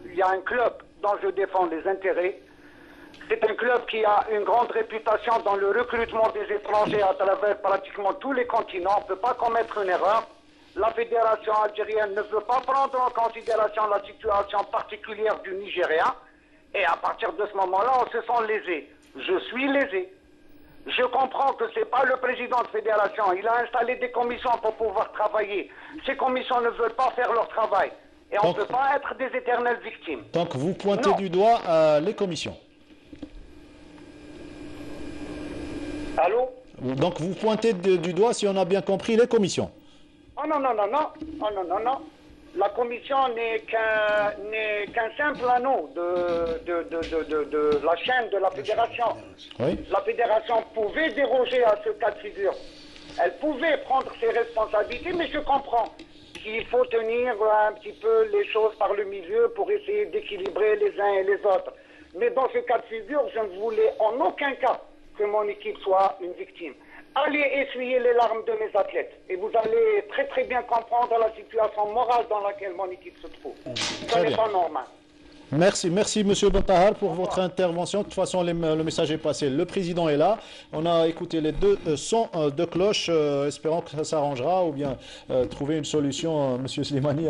Il y a un club dont je défends les intérêts. C'est un club qui a une grande réputation dans le recrutement des étrangers à travers pratiquement tous les continents. On ne peut pas commettre une erreur. La fédération algérienne ne veut pas prendre en considération la situation particulière du Nigeria. Et à partir de ce moment-là, on se sent lésé. Je suis lésé. Je comprends que ce n'est pas le président de fédération. Il a installé des commissions pour pouvoir travailler. Ces commissions ne veulent pas faire leur travail. Et on ne peut pas être des éternelles victimes. Donc vous pointez du doigt les commissions. Allô? Donc vous pointez du doigt, si on a bien compris, les commissions. Oh non, non, non, non. Oh non, non, non. La commission n'est qu'un simple anneau de la chaîne de la fédération. Oui. La fédération pouvait déroger à ce cas de figure. Elle pouvait prendre ses responsabilités, mais je comprends qu'il faut tenir un petit peu les choses par le milieu pour essayer d'équilibrer les uns et les autres. Mais dans ce cas de figure, je ne voulais en aucun cas que mon équipe soit une victime. Allez essuyer les larmes de mes athlètes et vous allez très très bien comprendre la situation morale dans laquelle mon équipe se trouve. Ce n'est pas normal. Merci, merci Monsieur Bentahar pour votre intervention. De toute façon, le message est passé. Le président est là. On a écouté les deux sons de cloche. Espérons que ça s'arrangera ou bien trouver une solution, Monsieur Slimani,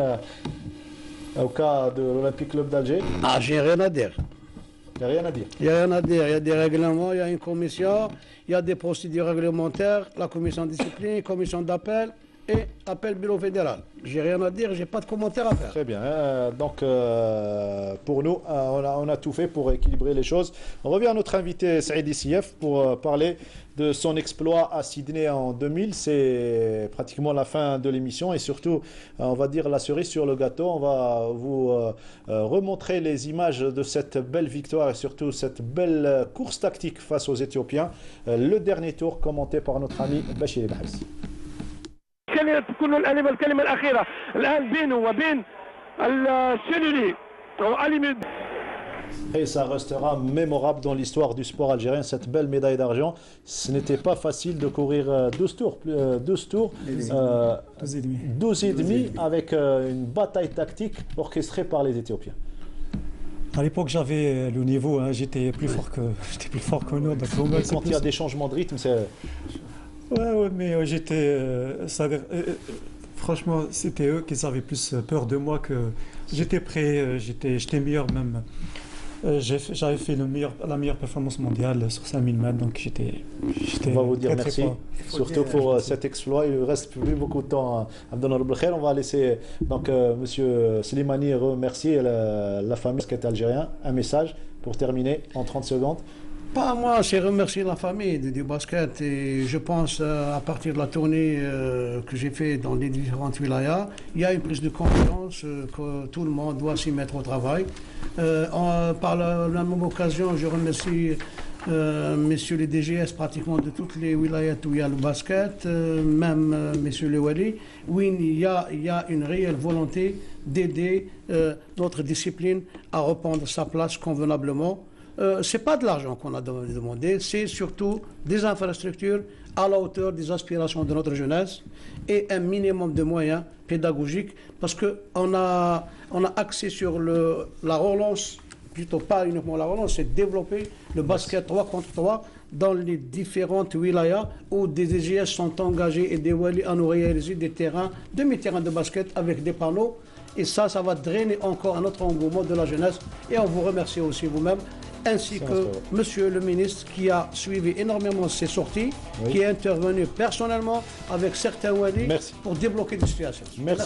au cas de l'Olympique Club d'Alger. Ah, j'ai rien à dire. Il n'y a rien à dire. Il n'y a rien à dire. Il y a des règlements, il y a une commission, il y a des procédures réglementaires, la commission de discipline, commission d'appel et appel bureau fédéral. J'ai rien à dire, j'ai pas de commentaire à faire. Très bien. Donc, pour nous, on a tout fait pour équilibrer les choses. On revient à notre invité Saïd Issieff pour parler de son exploit à Sydney en 2000. C'est pratiquement la fin de l'émission et surtout, on va dire la cerise sur le gâteau. On va vous remontrer les images de cette belle victoire et surtout cette belle course tactique face aux Éthiopiens. Le dernier tour commenté par notre ami Bachir Bahs. تكون الكلمة الأخيرة الآن بينه وبين السنولي Et ça restera mémorable dans l'histoire du sport algérien, cette belle médaille d'argent. Ce n'était pas facile de courir 12 tours, 12 et demi avec une bataille tactique orchestrée par les Éthiopiens. À l'époque, j'avais le niveau, hein, j'étais plus fort que nous. Quand il y a des changements de rythme, c'est... Ouais, mais j'étais... franchement, c'était eux qui avaient plus peur de moi que... J'étais prêt, j'étais meilleur même. J'avais fait la meilleure performance mondiale sur 5000 mètres, donc j'étais On va vous dire très, merci, très surtout pour cet exploit. Il ne reste plus beaucoup de temps à Abdelnour Belkhair. On va laisser donc Monsieur Slimani remercier la famille basket algérien. Un message pour terminer en 30 secondes. Pas moi, c'est remercier la famille du basket et je pense à partir de la tournée que j'ai fait dans les différentes wilayas, il y a une prise de confiance que tout le monde doit s'y mettre au travail. Par la même occasion, je remercie messieurs les DGS pratiquement de toutes les wilayas où il y a le basket, même messieurs les Wali. Oui, il y a une réelle volonté d'aider notre discipline à reprendre sa place convenablement. Ce n'est pas de l'argent qu'on a demandé, c'est surtout des infrastructures à la hauteur des aspirations de notre jeunesse et un minimum de moyens pédagogiques parce qu'on a axé sur la relance, plutôt pas uniquement la relance, c'est développer le basket 3 contre 3 dans les différentes wilayas où des DGS sont engagés et des Wali à nous réaliser des terrains, demi-terrains de basket avec des panneaux. Et ça va drainer encore un autre engouement de la jeunesse. Et on vous remercie aussi vous-même, ainsi que Monsieur le ministre qui a suivi énormément ces sorties, qui est intervenu personnellement avec certains Wali pour débloquer des situations. Merci.